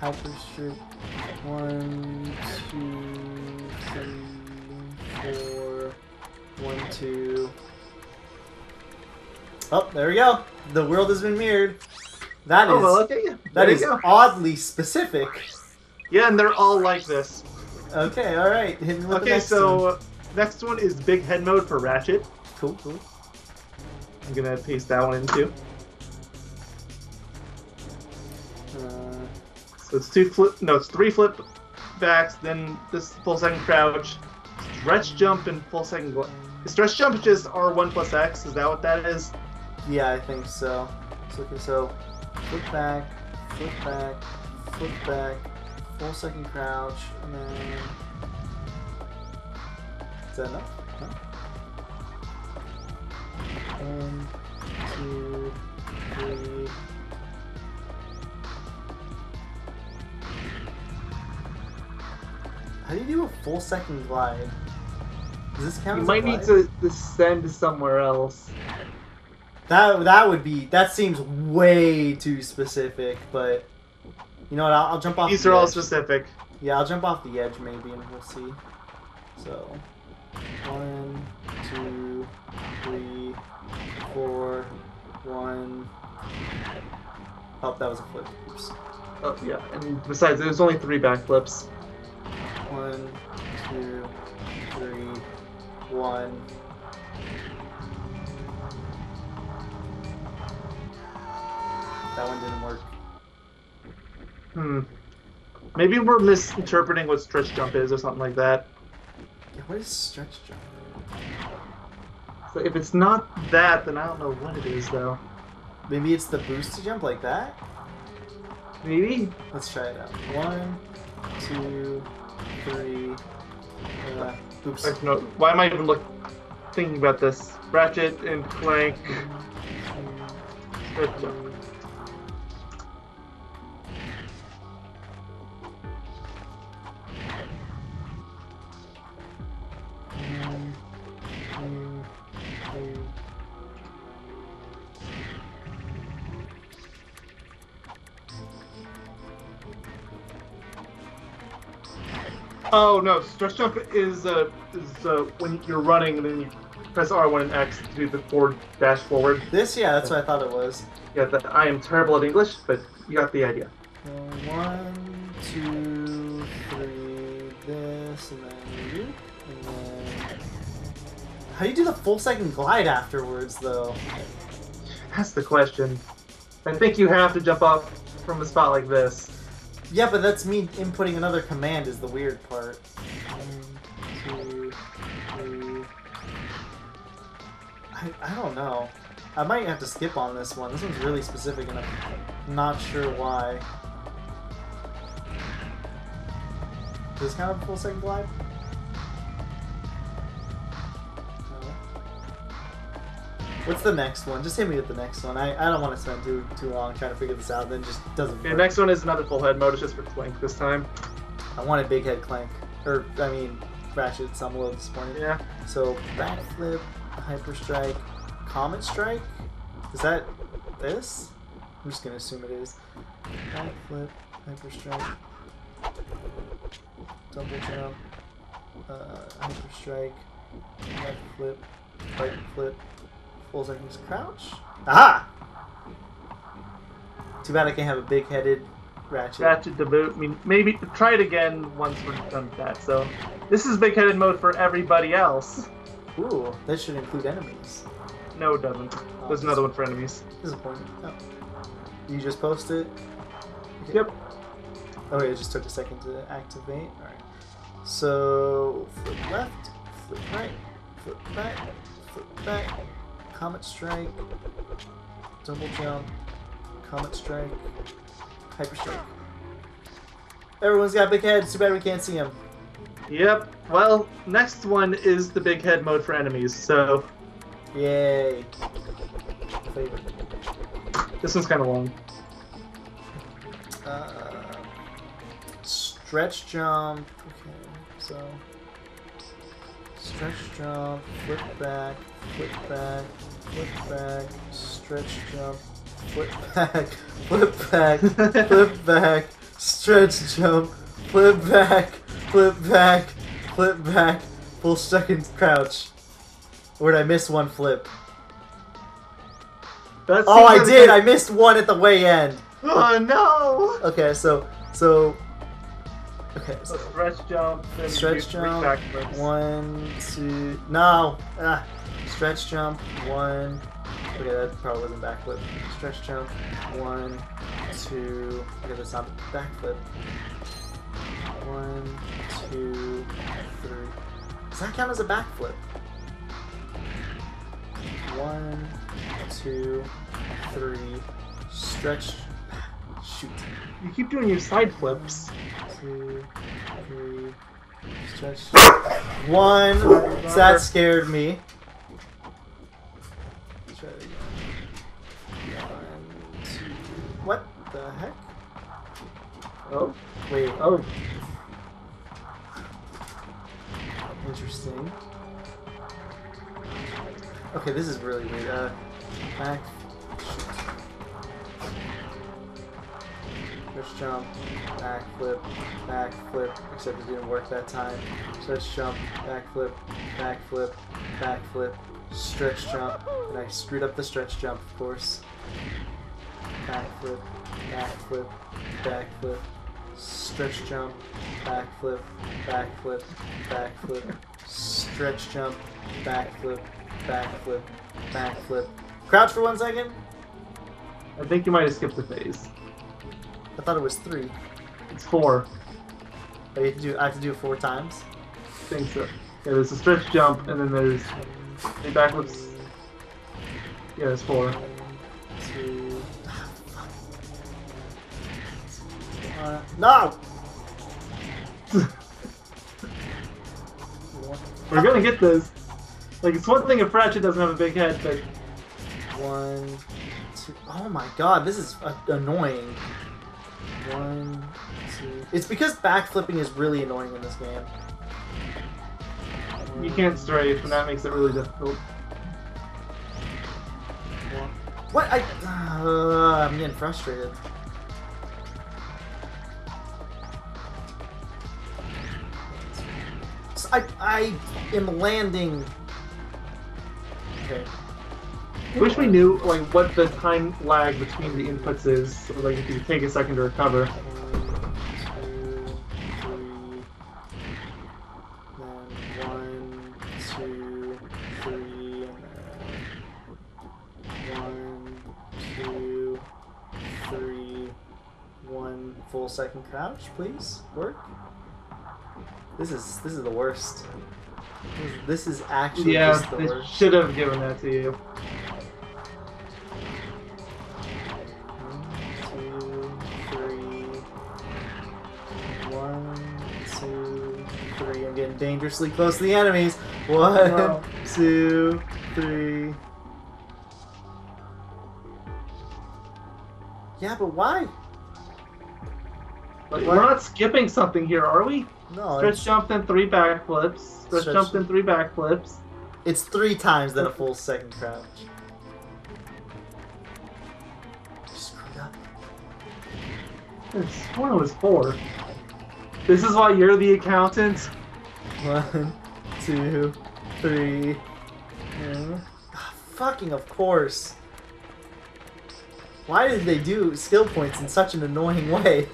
hyper strike. 1, 2, 3, 4. 1, 2. Oh, there we go. The world has been mirrored. That is Oh, well, okay, that there you is go. oddly specific. Yeah, and they're all like this. Okay, all right. Hit me with the Okay, next one. so next one is big head mode for Ratchet. Cool, cool. I'm gonna paste that one in too. So it's 3 flip backs, then this full second crouch, stretch jump, and full second. Stretch jump is just R1 plus X. Is that what that is? Yeah, I think so. So flip back, flip back, flip back, full second crouch, and then is that enough? No? 1, 2, 3. How do you do a full second glide? Does this count You as a might glide? need to descend somewhere else. That seems way too specific, but you know what? I'll jump off. These the are all edge. specific. Yeah, I'll jump off the edge maybe, and we'll see. So, 1, 2, 3, 4, 1. Oh, that was a flip. Oops. Oh yeah, and besides, there's only 3 backflips. 1, 2, 3, 1. That one didn't work. Maybe we're misinterpreting what stretch jump is or something like that. Yeah, what is stretch jump? So if it's not that, then I don't know what it is though. Maybe it's the boost jump like that? Maybe? Let's try it out. 1, 2, 3. Oops. Like, no, why am I even thinking about this? Ratchet and Clank. Stretch jump. Oh no, stretch jump is when you're running and then you press R1 and X to do the forward dash forward. This, yeah, that's what I thought it was. Yeah, I am terrible at English, but you got the idea. 1, 2, 3, this, and then you, and then... How do you do the full second glide afterwards, though? That's the question. I think you have to jump off from a spot like this. Yeah, but that's me inputting another command is the weird part. 1, 2, 3... I don't know. I might have to skip on this one. This one's really specific and I'm not sure why. Does this count as a full second glide? No. What's the next one? Just hit me with the next one. I don't want to spend too long trying to figure this out, then just doesn't Okay, work. next one is another full head mode. It's just for Clank this time. I wanted Big Head Clank. Or, I mean, Ratchet, so I'm a little disappointed. Yeah. So, Backflip, Hyper Strike, Comet Strike? Is that this? I'm just gonna assume it is. Backflip, Hyper Strike, Double Jump, Hyper Strike, Backflip, Right Flip, full seconds crouch. Aha! Too bad I can't have a big-headed Ratchet. Ratchet to boot. I mean, maybe try it again once we're done with that. So, this is big headed mode for everybody else. Ooh, that should include enemies. No, it doesn't. There's another one for enemies. Disappointing. Oh. You just posted? Okay. Yep. Oh wait, it just took a second to activate. Alright. So, flip left, flip right, flip back, Comet Strike, Double Jump, Comet Strike, Hyper Strike. Everyone's got big heads, too bad we can't see them. Yep. Well, next one is the big head mode for enemies. So, Yay. Favorite. this one's kind of long. Stretch jump. Okay, so stretch jump, flip back, stretch jump, flip back, flip back, stretch jump, flip back, full second crouch. Or did I miss one flip? That Oh, I seems did! like- I missed one at the way end. Oh no! Okay, so okay, So so stretch jump. Then stretch do three jump, backflips. 1, 2, no, stretch jump, 1, okay, that probably wasn't backflip, stretch jump, 1, 2, okay, that's not backflip, 1, 2, 3, does that count as a backflip? 1, 2, 3, stretch, shoot. You keep doing your side flips. 2, 3, stretch. 1. That scared me. Let's try it again. 1, 2. What the heck? Oh. Wait. Oh. Interesting. Okay, this is really weird. Back. Shoot. Stretch jump, back flip, except it didn't work that time. Stretch jump, back flip, stretch jump, and I screwed up the stretch jump, of course. Back flip, stretch jump, back flip, stretch jump, back flip. Crouch for 1 second. I think you might have skipped a phase. I thought it was 3. It's 4. I have to do it 4 times. I think so. Yeah, there's a stretch jump, and then there's the backflips. Yeah, there's 4. 2. No! We're gonna get this. Like, it's one thing if Ratchet doesn't have a big head, but 1, 2. Oh my god, this is annoying. 1, 2. It's because backflipping is really annoying in this game. you can't strafe, and that makes it really difficult. What? I'm getting frustrated. I am landing. Okay. I wish we knew like what the time lag between the inputs is, so like if you take a second to recover. 1, 2, 3, then 1, 2, 3, 1 full second crouch, please. Work. This is the worst. This is actually Yeah, just the they worst. should have given that to you. 1, 2, 3. I'm getting dangerously close to the enemies. 1, No. 2, 3. Yeah, but why? Like, we're not skipping something here, are we? No, Stretch jumped in 3 backflips. Stretch jumped in 3 backflips. it's 3 times than a full second crouch. Screwed up. I swear it was 4. This is why you're the accountant? 1, 2, 3. Fucking of course. Why did they do skill points in such an annoying way?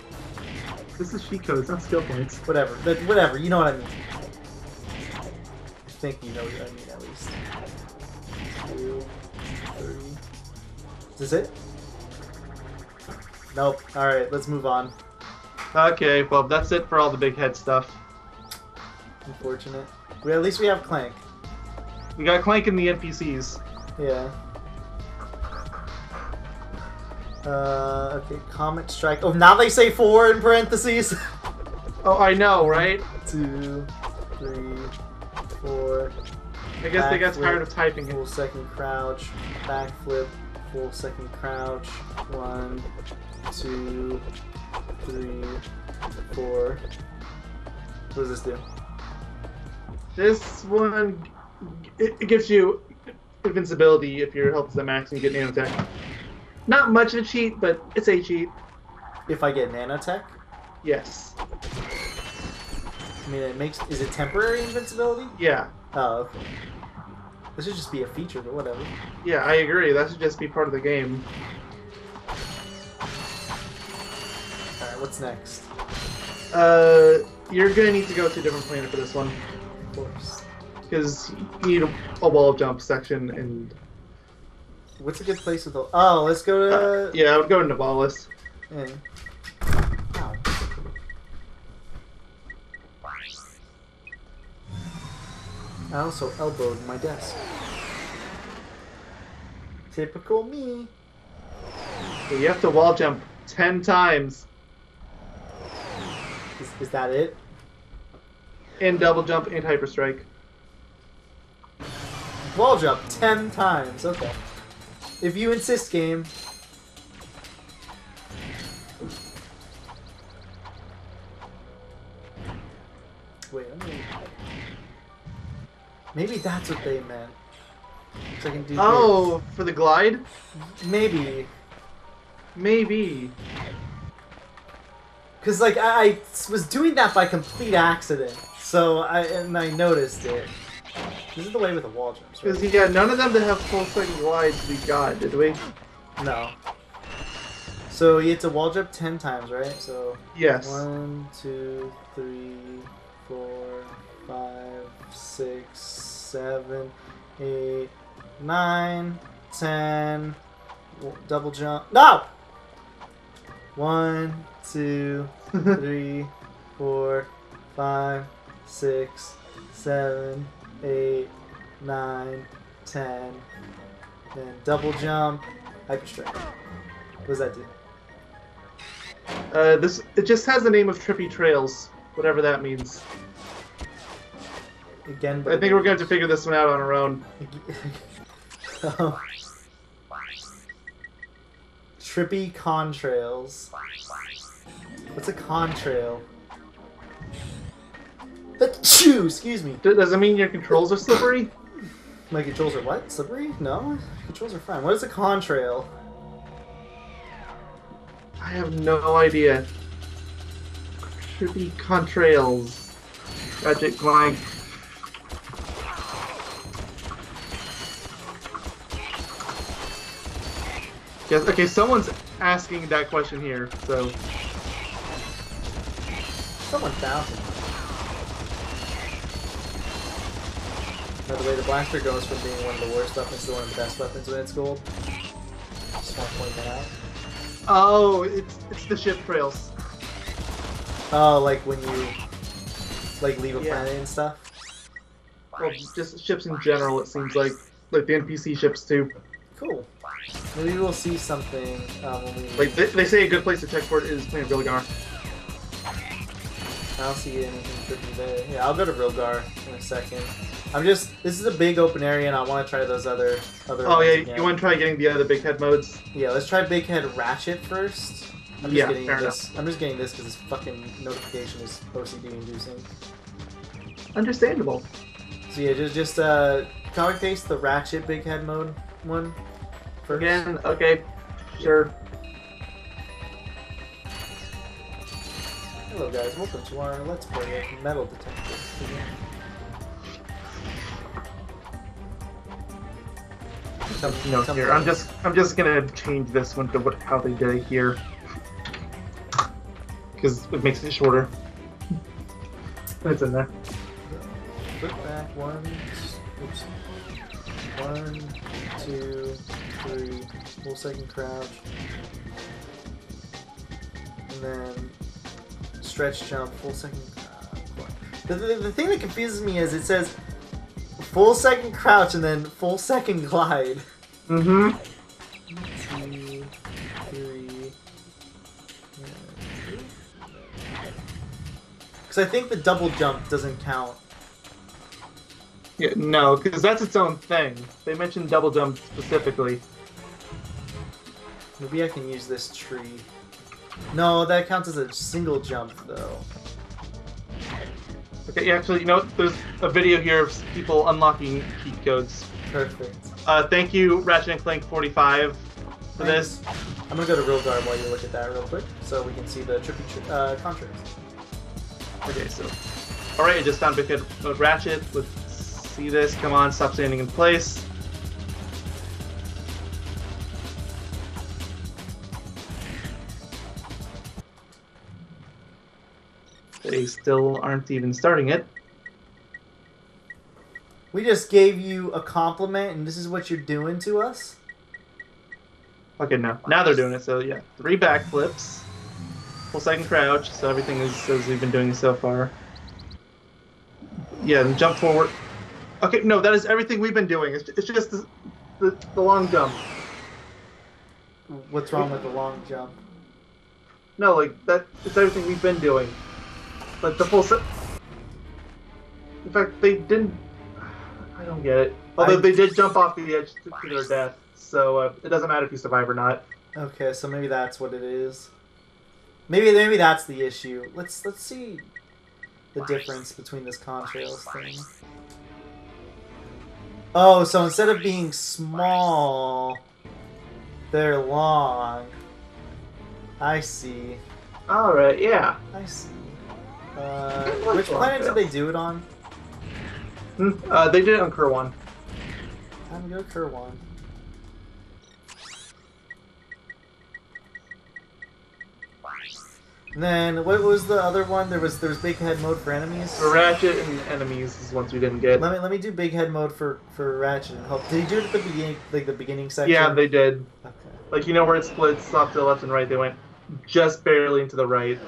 This is cheat codes, not skill points. Whatever. Whatever. You know what I mean. I think you know what I mean at least. 2, 3. Is this it? Nope. Alright, let's move on. Okay, well, that's it for all the big head stuff. Unfortunate. At least we have Clank. We got Clank and the NPCs. Yeah. Okay, Comet Strike. Oh, now they say 4 in parentheses. Oh, I know, right? 2, 3, 4. I guess they got Backflip, tired of typing it. Full second crouch. Backflip. Full second crouch. 1, 2, 3, 4. What does this do? This one, it gives you invincibility if your health is at max and you get nanotech. Not much of a cheat, but it's a cheat. If I get nanotech? Yes. I mean, it makes. Is it temporary invincibility? Yeah. Oh, okay. This should just be a feature, but whatever. Yeah, I agree. That should just be part of the game. Alright, what's next? You're gonna need to go to a different planet for this one. Of course. Because you need a wall jump section and... What's a good place with the... Oh, let's go to... yeah, I would go to Nivalis. Yeah. Ow. I also elbowed my desk. Typical me. So you have to wall jump 10 times. Is that it? And double jump and hyper strike. Wall jump 10 times. Okay. If you insist, game. Wait, maybe that's what they meant. So I can do Oh, for the glide? this. Maybe. Maybe. Because, like, I was doing that by complete accident. So, I noticed it. This is the way with the wall jumps, right? Because, yeah, none of them that have full second glides we got, did we? No. So, you have to wall jump 10 times, right? So, Yes. 1, 2, 3, 4, 5, 6, 7, 8, 9, 10. Double jump. No! 1, 2, 3, 4, 5, 6, 7, 8, 9, 10. Then double jump. Hyper strike. What does that do? It just has the name of Trippy Trails, whatever that means. Again, I think we're going to have to figure this one out on our own. Oh. Trippy contrails. What's a contrail? Achoo! Excuse me. Does it mean your controls are slippery? My controls are what? Slippery? No, controls are fine. What is a contrail? I have no idea. Trippy Contrails. Gadget Blank. Yes, okay, someone's asking that question here, so... Someone found it. By the way, the blaster goes from being one of the worst weapons to one of the best weapons when it's gold. Just want to point that out. Oh, it's the ship trails. Oh, like when you like leave a Yeah. planet and stuff. Well, just ships in general, it seems like the NPC ships too. Cool. Maybe we'll see something when we... Like, they say a good place to check for it is playing Rilgar. I don't see anything trippy there. Yeah, I'll go to Rilgar in a second. This is a big open area, and I want to try those other Oh yeah, again. you want to try getting the other big head modes? Yeah, let's try Big Head Ratchet first. I'm just Yeah, getting fair this. I'm just getting this because this fucking notification is OCD inducing. Understandable. So yeah, just copy paste the Ratchet Big Head mode one first. Again, okay, sure. Hello guys, welcome to our Let's Play of Metal Detector. No, here. I'm just gonna change this one to how they did it here, because it makes it shorter. It's in there. Flip back 1, 2, 3, full second crouch, and then stretch jump, full second crouch. The thing that confuses me is it says full second crouch and then full second glide. Mm-hmm. 2, 3. Because I think the double jump doesn't count. Yeah, no, because that's its own thing. They mentioned double jump specifically. Maybe I can use this tree. No, that counts as a single jump though. Okay, yeah, actually, you know, there's a video here of people unlocking cheat codes. Perfect. Thank you, Ratchet and Clank 45, for this. I'm gonna go to Rilgar while you look at that real quick, so we can see the trippy contracts. Okay, so, all right, I just found Big Head Mode Ratchet. Let's see this. Come on, stop standing in place. They still aren't even starting it. We just gave you a compliment, and this is what you're doing to us? Okay, now they're doing it. So yeah, 3 backflips, full second crouch. So everything is as we've been doing so far. Yeah, and jump forward. Okay, no, that is everything we've been doing. It's just the long jump. What's wrong with the long jump? No, like that. It's everything we've been doing. Like the full set. In fact, they didn't. I don't get it. Although they did jump off the edge to their death, so it doesn't matter if you survive or not. Okay, so maybe that's what it is. Maybe that's the issue. Let's see the difference between this contrails thing. Oh, so instead of being small, they're long. I see. All right, yeah. I see. Which planet did they do it on? They did it on Kerwan. Time to go Kerwan. And then what was the other one? There was Big Head mode for enemies. For Ratchet and enemies is ones we didn't get. Let me do Big Head mode for Ratchet and hope. Did he do it at the beginning, like the beginning section? Yeah, they did. Okay. Like, you know where it splits off to the left and right? They went just barely into the right.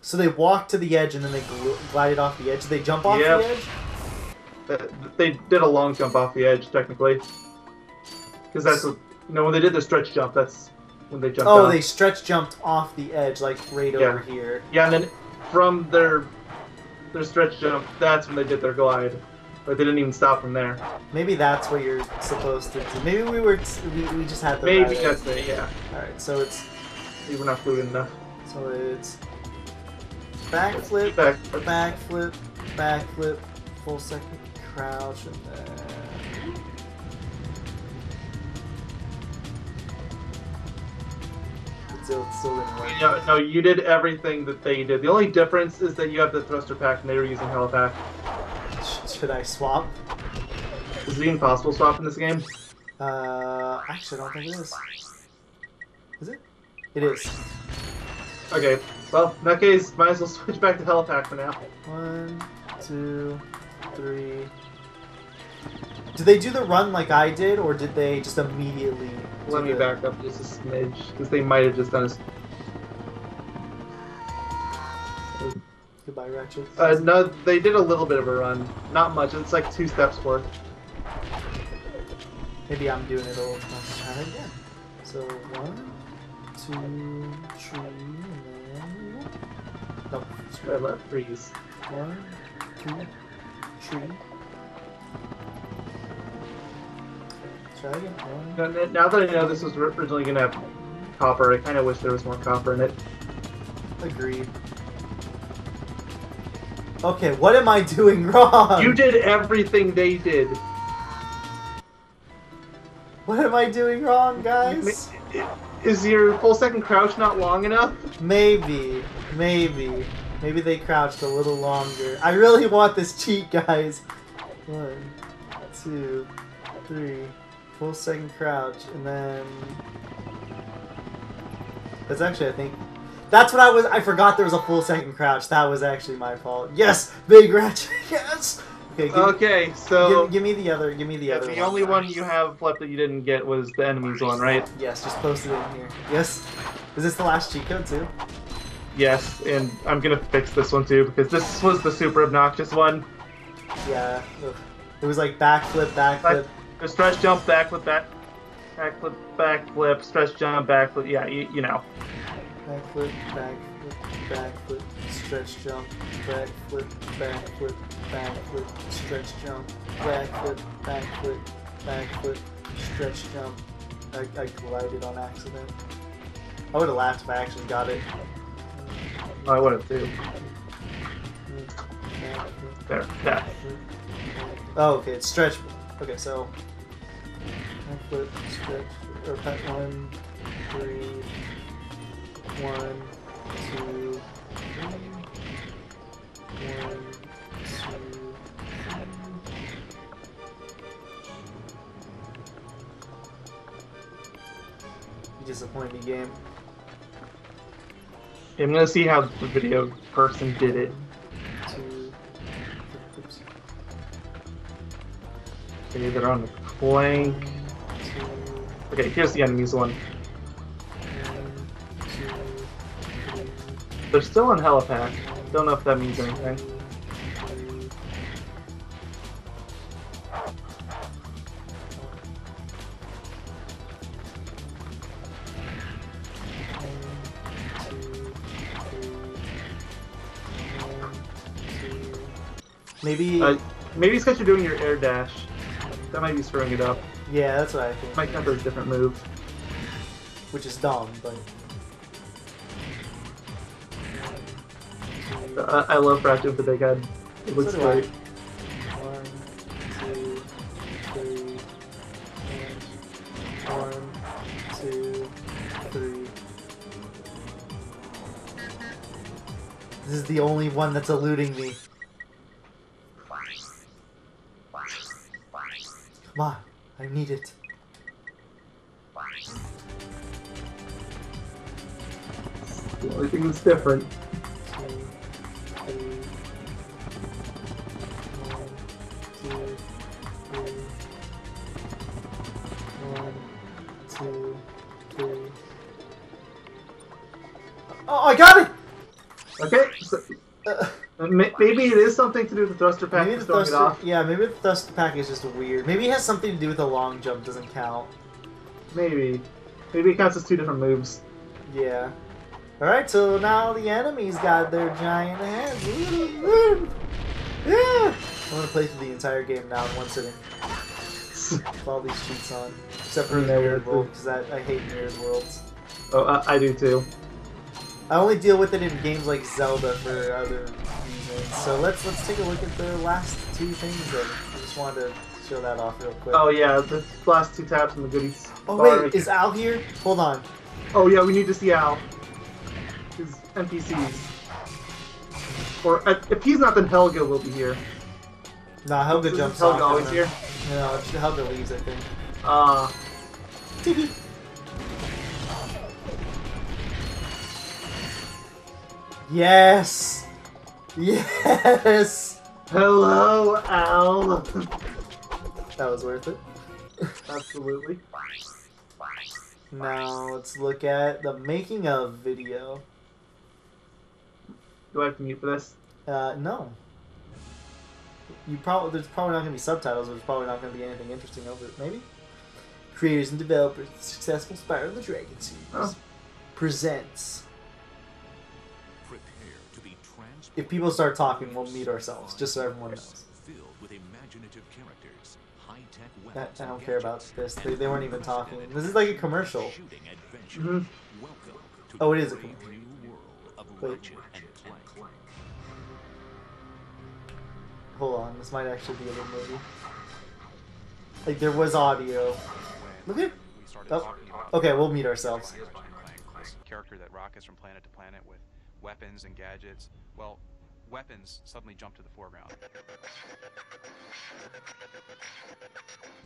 So they walked to the edge and then they glided off the edge. Did they jump off Yep. the edge? They did a long jump off the edge, technically. Because that's what, you know, when they did the stretch jump, that's when they jumped off. Oh, they stretch jumped off the edge, like right over here. Yeah, and then from their stretch jump, that's when they did their glide. But they didn't even stop from there. Maybe that's what you're supposed to do. Maybe we just had the Maybe right that's it, yeah. Alright, so it's... We were not fluid enough. So it's... Backflip, Backflip. backflip, backflip, full second crouch, and then... It still didn't work. No, you did everything that they did. The only difference is that you have the thruster pack and they were using helipack. Should I swap? Is it even possible swap in this game? Actually, I don't think it is. Is it? It is. Okay, well, in that case, might as well switch back to helipack for now. 1, 2, 3. Did they do the run like I did, or did they just immediately... Let me back up just a smidge, because they might have just done a... by Ratchet? No, they did a little bit of a run. Not much. It's like 2 steps worth. Maybe I'm doing it a little. Let's try it again. So 1, 2, 3, and then no. Right, left, freeze. 1, 2, 3. Try again. 1. Now that I know this was originally gonna have copper, I kind of wish there was more copper in it. Agreed. Okay, what am I doing wrong? You did everything they did. What am I doing wrong, guys? Is your full second crouch not long enough? Maybe. Maybe they crouched a little longer. I really want this cheat, guys. 1, 2, 3. Full second crouch, and then... That's actually, I think... That's what I forgot there was a full second crouch. That was actually my fault. Yes! Big Ratchet! Yes! Okay, so... Give me the other The only one you have left that you didn't get was the enemies one, right? Yes, just post it in here. Yes? Is this the last cheat code, too? Yes, and I'm gonna fix this one too, because this was the super obnoxious one. Yeah. Ugh. It was like backflip. The stretch jump, backflip, backflip, stretch jump, backflip, yeah, you know. Backflip, stretch jump, backflip, stretch jump, backflip, stretch jump. I glided on accident. I would have laughed if I actually got it. Oh, I would have too. There, yeah. Oh, okay, it's stretch. Okay, so backflip, stretch, or 1, 3, 1, 2, 3, 1, 2, 3. You disappoint me, game. I'm gonna see how the video person did it. 2, oops. Okay, they're on the flank. 2, Okay, here's the enemies one. 1, 2, 3. They're still on helipack. Don't know if that means anything. Maybe. Maybe it's because you're doing your air dash. That might be screwing it up. Yeah, that's what I think. Might count as a different move. Which is dumb, but. I love Ratchet with the big head. It looks So do I. great. 1, 2, 3, 1, 2, 3. This is the only one that's eluding me. Come on, I need it. The only thing that's different. 2, 3, 1, 2, 3, 1, 2, 3. Oh, I got it! Okay, so maybe it is something to do with the thruster pack. Maybe the thruster, yeah, maybe the thruster pack is just weird. Maybe it has something to do with the long jump doesn't count. Maybe it counts as 2 different moves. Yeah. Alright, so now the enemies got their giant heads. Yeah! I'm gonna play through the entire game now in one sitting. With all these cheats on. Except for Mirrored World, because I hate Mirrored Worlds. Oh, I do too. I only deal with it in games like Zelda for other reasons. So let's take a look at the last 2 things then. I just wanted to show that off real quick. Oh yeah, the last 2 tabs in the goodies. Oh bar. wait, is Al here? Hold on. Oh yeah, we need to see Al. His NPCs. Or if he's not, then Helga will be here. Nah, Helga Isn't jumps Helga off. always here? No, Helga leaves, I think. Yes! Yes! Hello, Al. That was worth it. Absolutely. Now let's look at the making of video. Do I have to mute for this? No. There's probably not going to be subtitles, but there's probably not going to be anything interesting over it. Maybe. Creators and developers of the successful Spyro the Dragon series presents. Prepare to be If people start talking, we'll mute ourselves, just so everyone knows. filled with imaginative characters, high-tech I don't care about this. They weren't even talking. This is like a commercial. shooting adventure. Welcome to Oh, it the is a brave commercial. new world of Wait. Ratchet and Clank. Hold on, this might actually be a little movie. Like, there was audio. Look at. We started Oh, talking about okay, we'll mute ourselves. this character that rockets from planet to planet with weapons and gadgets. Well, weapons suddenly jump to the foreground.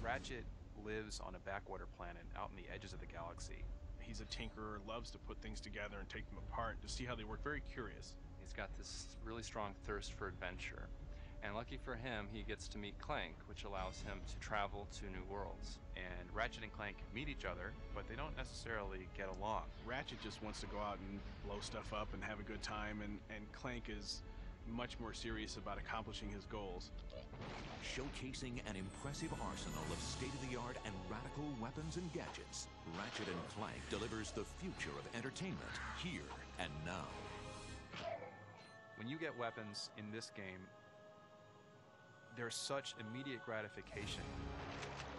Ratchet lives on a backwater planet out in the edges of the galaxy. He's a tinkerer, loves to put things together and take them apart to see how they work. Very curious. He's got this really strong thirst for adventure. And lucky for him, he gets to meet Clank, which allows him to travel to new worlds. And Ratchet and Clank meet each other, but they don't necessarily get along. Ratchet just wants to go out and blow stuff up and have a good time, and Clank is much more serious about accomplishing his goals. Showcasing an impressive arsenal of state-of-the-art and radical weapons and gadgets, Ratchet and Clank delivers the future of entertainment here and now. When you get weapons in this game, there's such immediate gratification.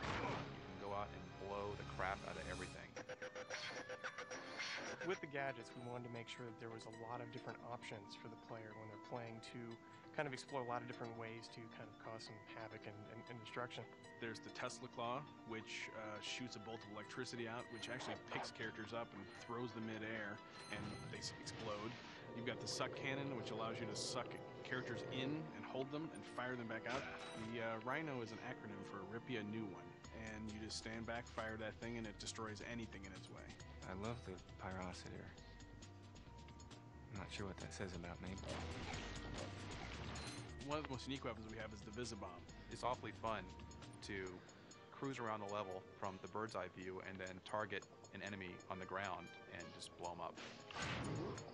You can go out and blow the crap out of everything. With the gadgets, we wanted to make sure that there was a lot of different options for the player when they're playing to kind of explore a lot of different ways to kind of cause some havoc and destruction. There's the Tesla Claw, which shoots a bolt of electricity out, which actually picks characters up and throws them mid-air, and they explode. You've got the Suck Cannon, which allows you to suck characters in and hold them and fire them back out. The Rhino is an acronym for Rip Ya a New One, and you just stand back, fire that thing, and it destroys anything in its way. I love the Pyrocitor. I'm not sure what that says about me. One of the most unique weapons we have is the Visibomb. It's awfully fun to cruise around the level from the bird's eye view and then target an enemy on the ground and just blow them up.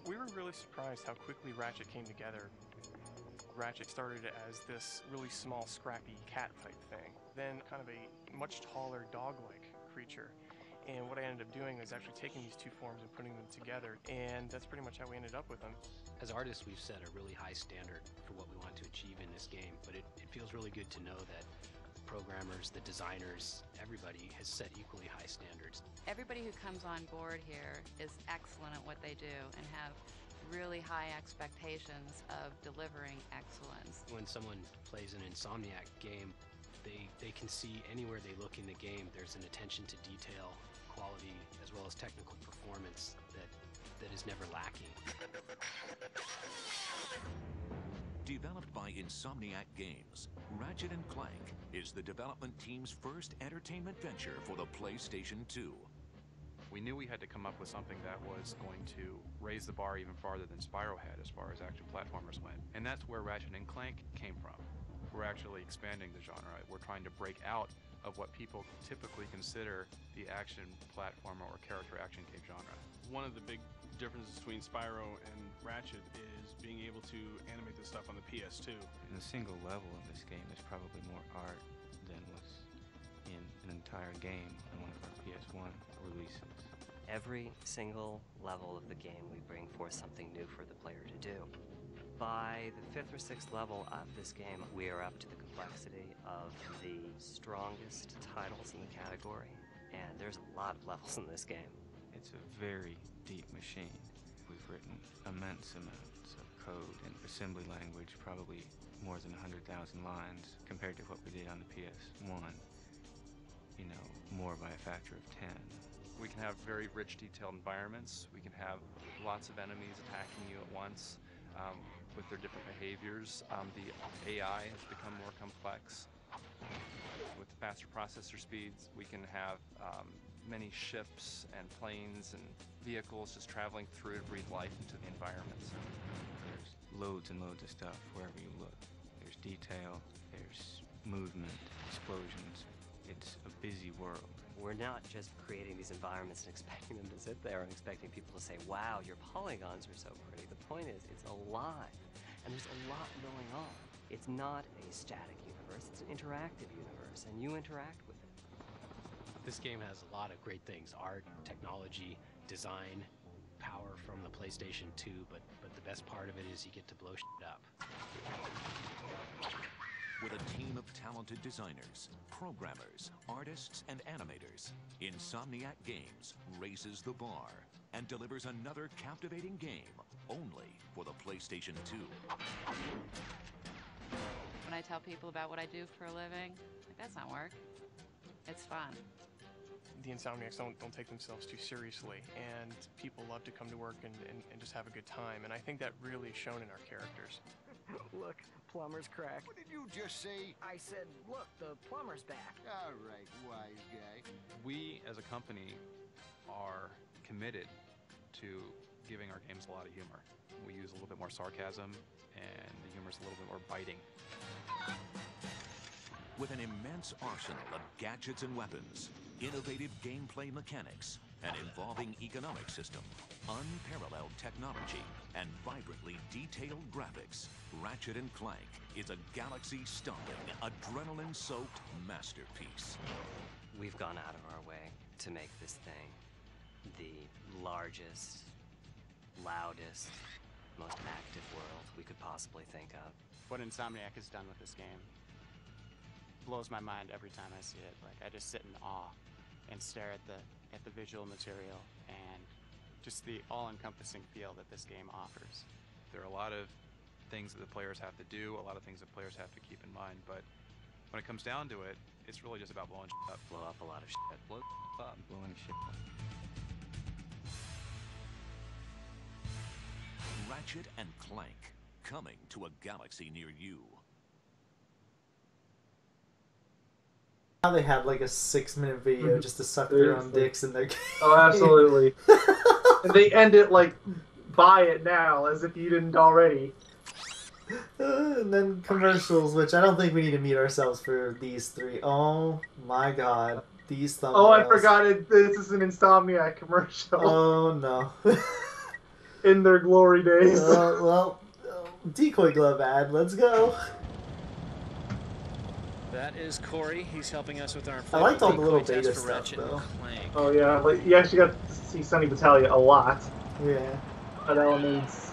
We were really surprised how quickly Ratchet came together. Ratchet started as this really small, scrappy cat-type thing, then kind of a much taller dog-like creature. And what I ended up doing was actually taking these two forms and putting them together, and that's pretty much how we ended up with them. As artists, we've set a really high standard for what we want to achieve in this game, but it feels really good to know that programmers, the designers, everybody has set equally high standards. Everybody who comes on board here is excellent at what they do and have really high expectations of delivering excellence. When someone plays an Insomniac game, they can see anywhere they look in the game, there's an attention to detail, quality, as well as technical performance that is never lacking. Developed by Insomniac Games, Ratchet and Clank is the development team's first entertainment venture for the PlayStation 2. We knew we had to come up with something that was going to raise the bar even farther than Spyro had as far as action platformers went. And that's where Ratchet and Clank came from. We're actually expanding the genre. We're trying to break out of what people typically consider the action platformer or character action game genre. One of the big differences between Spyro and Ratchet is being able to animate this stuff on the PS2. In a single level of this game, there's probably more art than was in an entire game on one of our PS1 releases. Every single level of the game, we bring forth something new for the player to do. By the 5th or 6th level of this game, we are up to the complexity of the strongest titles in the category, and there's a lot of levels in this game. It's a very deep machine. We've written immense amounts of code in assembly language, probably more than 100,000 lines compared to what we did on the PS1. You know, more by a factor of 10. We can have very rich, detailed environments. We can have lots of enemies attacking you at once with their different behaviors. The AI has become more complex. With faster processor speeds, we can have many ships and planes and vehicles just traveling through to breathe life into the environments. There's loads and loads of stuff wherever you look. There's detail, there's movement, explosions. It's a busy world. We're not just creating these environments and expecting them to sit there and expecting people to say, wow, your polygons are so pretty. The point is, it's alive. and there's a lot going on. It's not a static universe, it's an interactive universe, and you interact with it. This game has a lot of great things: art, technology, design, power from the PlayStation 2, but the best part of it is you get to blow shit up. With a team of talented designers, programmers, artists, and animators, Insomniac Games raises the bar and delivers another captivating game only for the PlayStation 2. When I tell people about what I do for a living, like, that's not work. It's fun. The Insomniacs don't take themselves too seriously, and people love to come to work and just have a good time, and I think that really is shown in our characters. Look, plumber's crack. What did you just say? I said, look, the plumber's back. All right, wise guy. We, as a company, are committed to giving our games a lot of humor. We use a little bit more sarcasm, and the humor's a little bit more biting. With an immense arsenal of gadgets and weapons, innovative gameplay mechanics, an evolving economic system, unparalleled technology, and vibrantly detailed graphics, Ratchet & Clank is a galaxy-stomping, adrenaline-soaked masterpiece. We've gone out of our way to make this thing the largest, loudest, most active world we could possibly think of. What Insomniac has done with this game blows my mind every time I see it. Like, I just sit in awe and stare at the visual material and just the all-encompassing feel that this game offers. There are a lot of things that the players have to do, a lot of things that players have to keep in mind, but when it comes down to it, it's really just about blowing shit up. Blow up a lot of shit. Blow up. Blowing shit up. Ratchet & Clank, coming to a galaxy near you. How they had like a 6-minute video just to suck their own dicks in their game. Oh, absolutely. And they end it like, buy it now, as if you didn't already. And then commercials, which I don't think we need to meet ourselves for these three. Oh my god, these thumbnails. Oh, I forgot it. This is an Insomniac commercial. Oh no. In their glory days. Well, decoy glove ad. Let's go. That is Corey. He's helping us with our I liked all the little decoy beta test for stuff, Ratchet though. and Clank. Oh yeah, like you actually got to see Sunny Battaglia a lot. Yeah. That elements.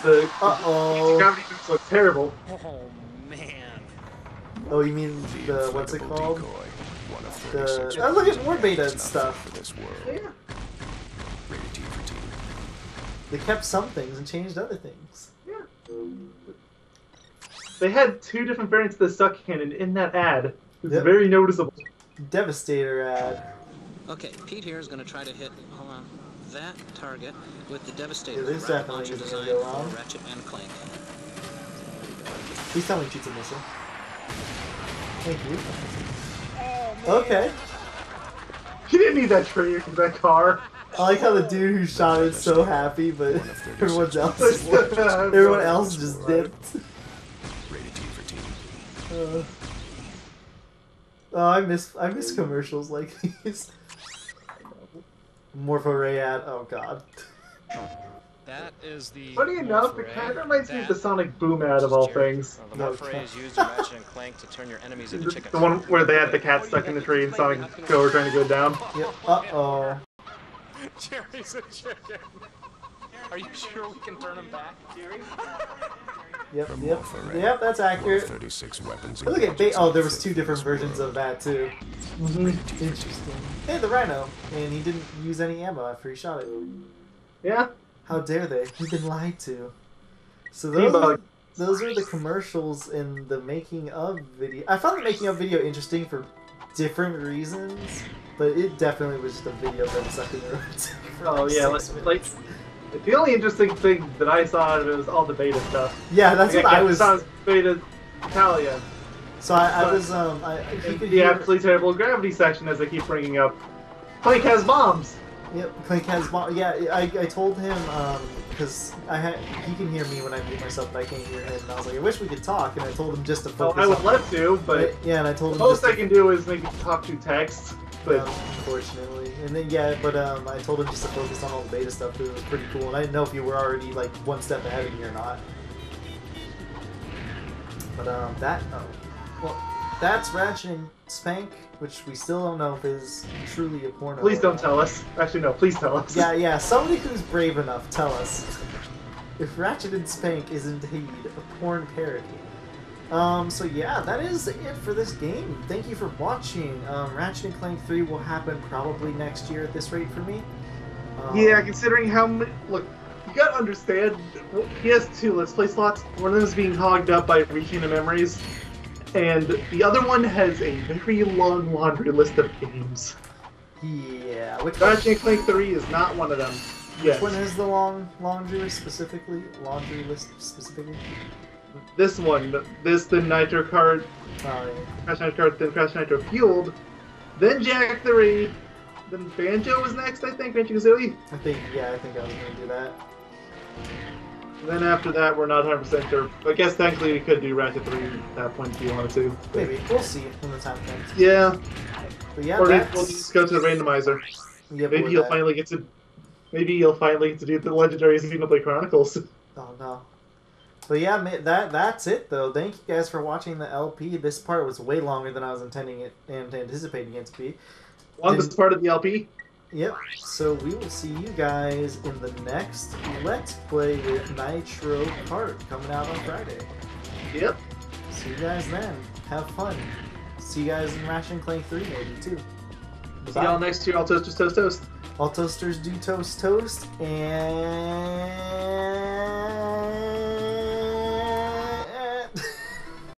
The gravity boots look terrible. Oh man. Oh, you mean the what's it called? Oh, look at more beta stuff. Yeah. They kept some things and changed other things. Yeah. They had 2 different variants of the suck cannon in that ad. It's very noticeable. Devastator ad. Okay, Pete here is going to try to hit that target with the Devastator. Yeah, this definitely launcher isn't gonna design go wrong. for Ratchet and Clank. Please tell me he shoots a missile. Thank you. Oh, okay. He didn't need that trigger in that car. I like how the dude who shot it's so happy, but everyone else just dipped. Oh, I miss commercials like these. Morpho-Ray ad. Oh god. That is the. Funny enough, it kind of reminds me of the Sonic Boom ad of all things. The Morpho-Ray is used in Ratchet and Clank to turn your enemies into chickens. The one where they had the cat stuck in the tree and Sonic and Go were trying to go down. Yep. Uh-oh. Jerry's a chicken. Are you sure we can turn him back, Jerry? Yep, that's accurate. 36 weapons. Look at oh, there was 2 different versions of that too. Interesting. Hey, the Rhino, and he didn't use any ammo after he shot it. Yeah. How dare they? We've been lied to. So those are the commercials in the making of video. I found the making of video interesting for different reasons, but it definitely was just a video of them sucking their own dick for Oh yeah, like the only interesting thing that I saw out of it was all the beta stuff. Yeah, that's like, what I was. Beta Italia. So I was the absolutely terrible gravity section, as I keep bringing up. Clank has bombs. Yep, Clank has bombs. Yeah, I told him because he can hear me when I mute myself, but I can't hear him. And I was like, I wish we could talk, and I told him just to focus. Well, I would love to, but yeah, and I told him the most I can do is maybe talk to text. But unfortunately. And then but I told him just to focus on all the beta stuff because it was pretty cool. And I didn't know if you were already like one step ahead of me or not. But that's Ratchet and Spank, which we still don't know if is truly a porno. please don't tell us. Actually, no. Please tell us. Yeah. Somebody who's brave enough, tell us if Ratchet and Spank is indeed a porn parody. So yeah, that is it for this game. Thank you for watching. Ratchet and Clank 3 will happen probably next year at this rate for me. Yeah, considering how many... Look, you gotta understand, he has 2 Let's Play slots. One of them is being hogged up by Reaching the Memories, and the other one has a very long laundry list of games. Yeah, Ratchet and Clank 3 is not one of them. Which one is the laundry list specifically? This one, the Nitro Kart, Crash Nitro Kart, then Crash Nitro Fueled, then Jak 3, then Banjo was next, I think, Banjo-Kazooie. I think I was gonna do that. Then after that, we're not 100% sure. I guess technically we could do Ratchet 3 at that point if you wanted to. Maybe. We'll see when the time comes. Yeah. But yeah, or we'll just go to the randomizer. Yep, maybe you'll finally get to... Maybe you'll finally get to do the legendary Xenoblade Chronicles. Oh no. But yeah, that's it though. Thank you guys for watching the LP. This part was way longer than I was intending it and anticipating it to be. Longest part of the LP. Yep. So we will see you guys in the next Let's Play with Nitro Kart coming out on Friday. Yep. See you guys then. Have fun. See you guys in Ratchet and Clank 3 maybe too. See y'all next year. All toasters toast toast. All toasters do toast toast and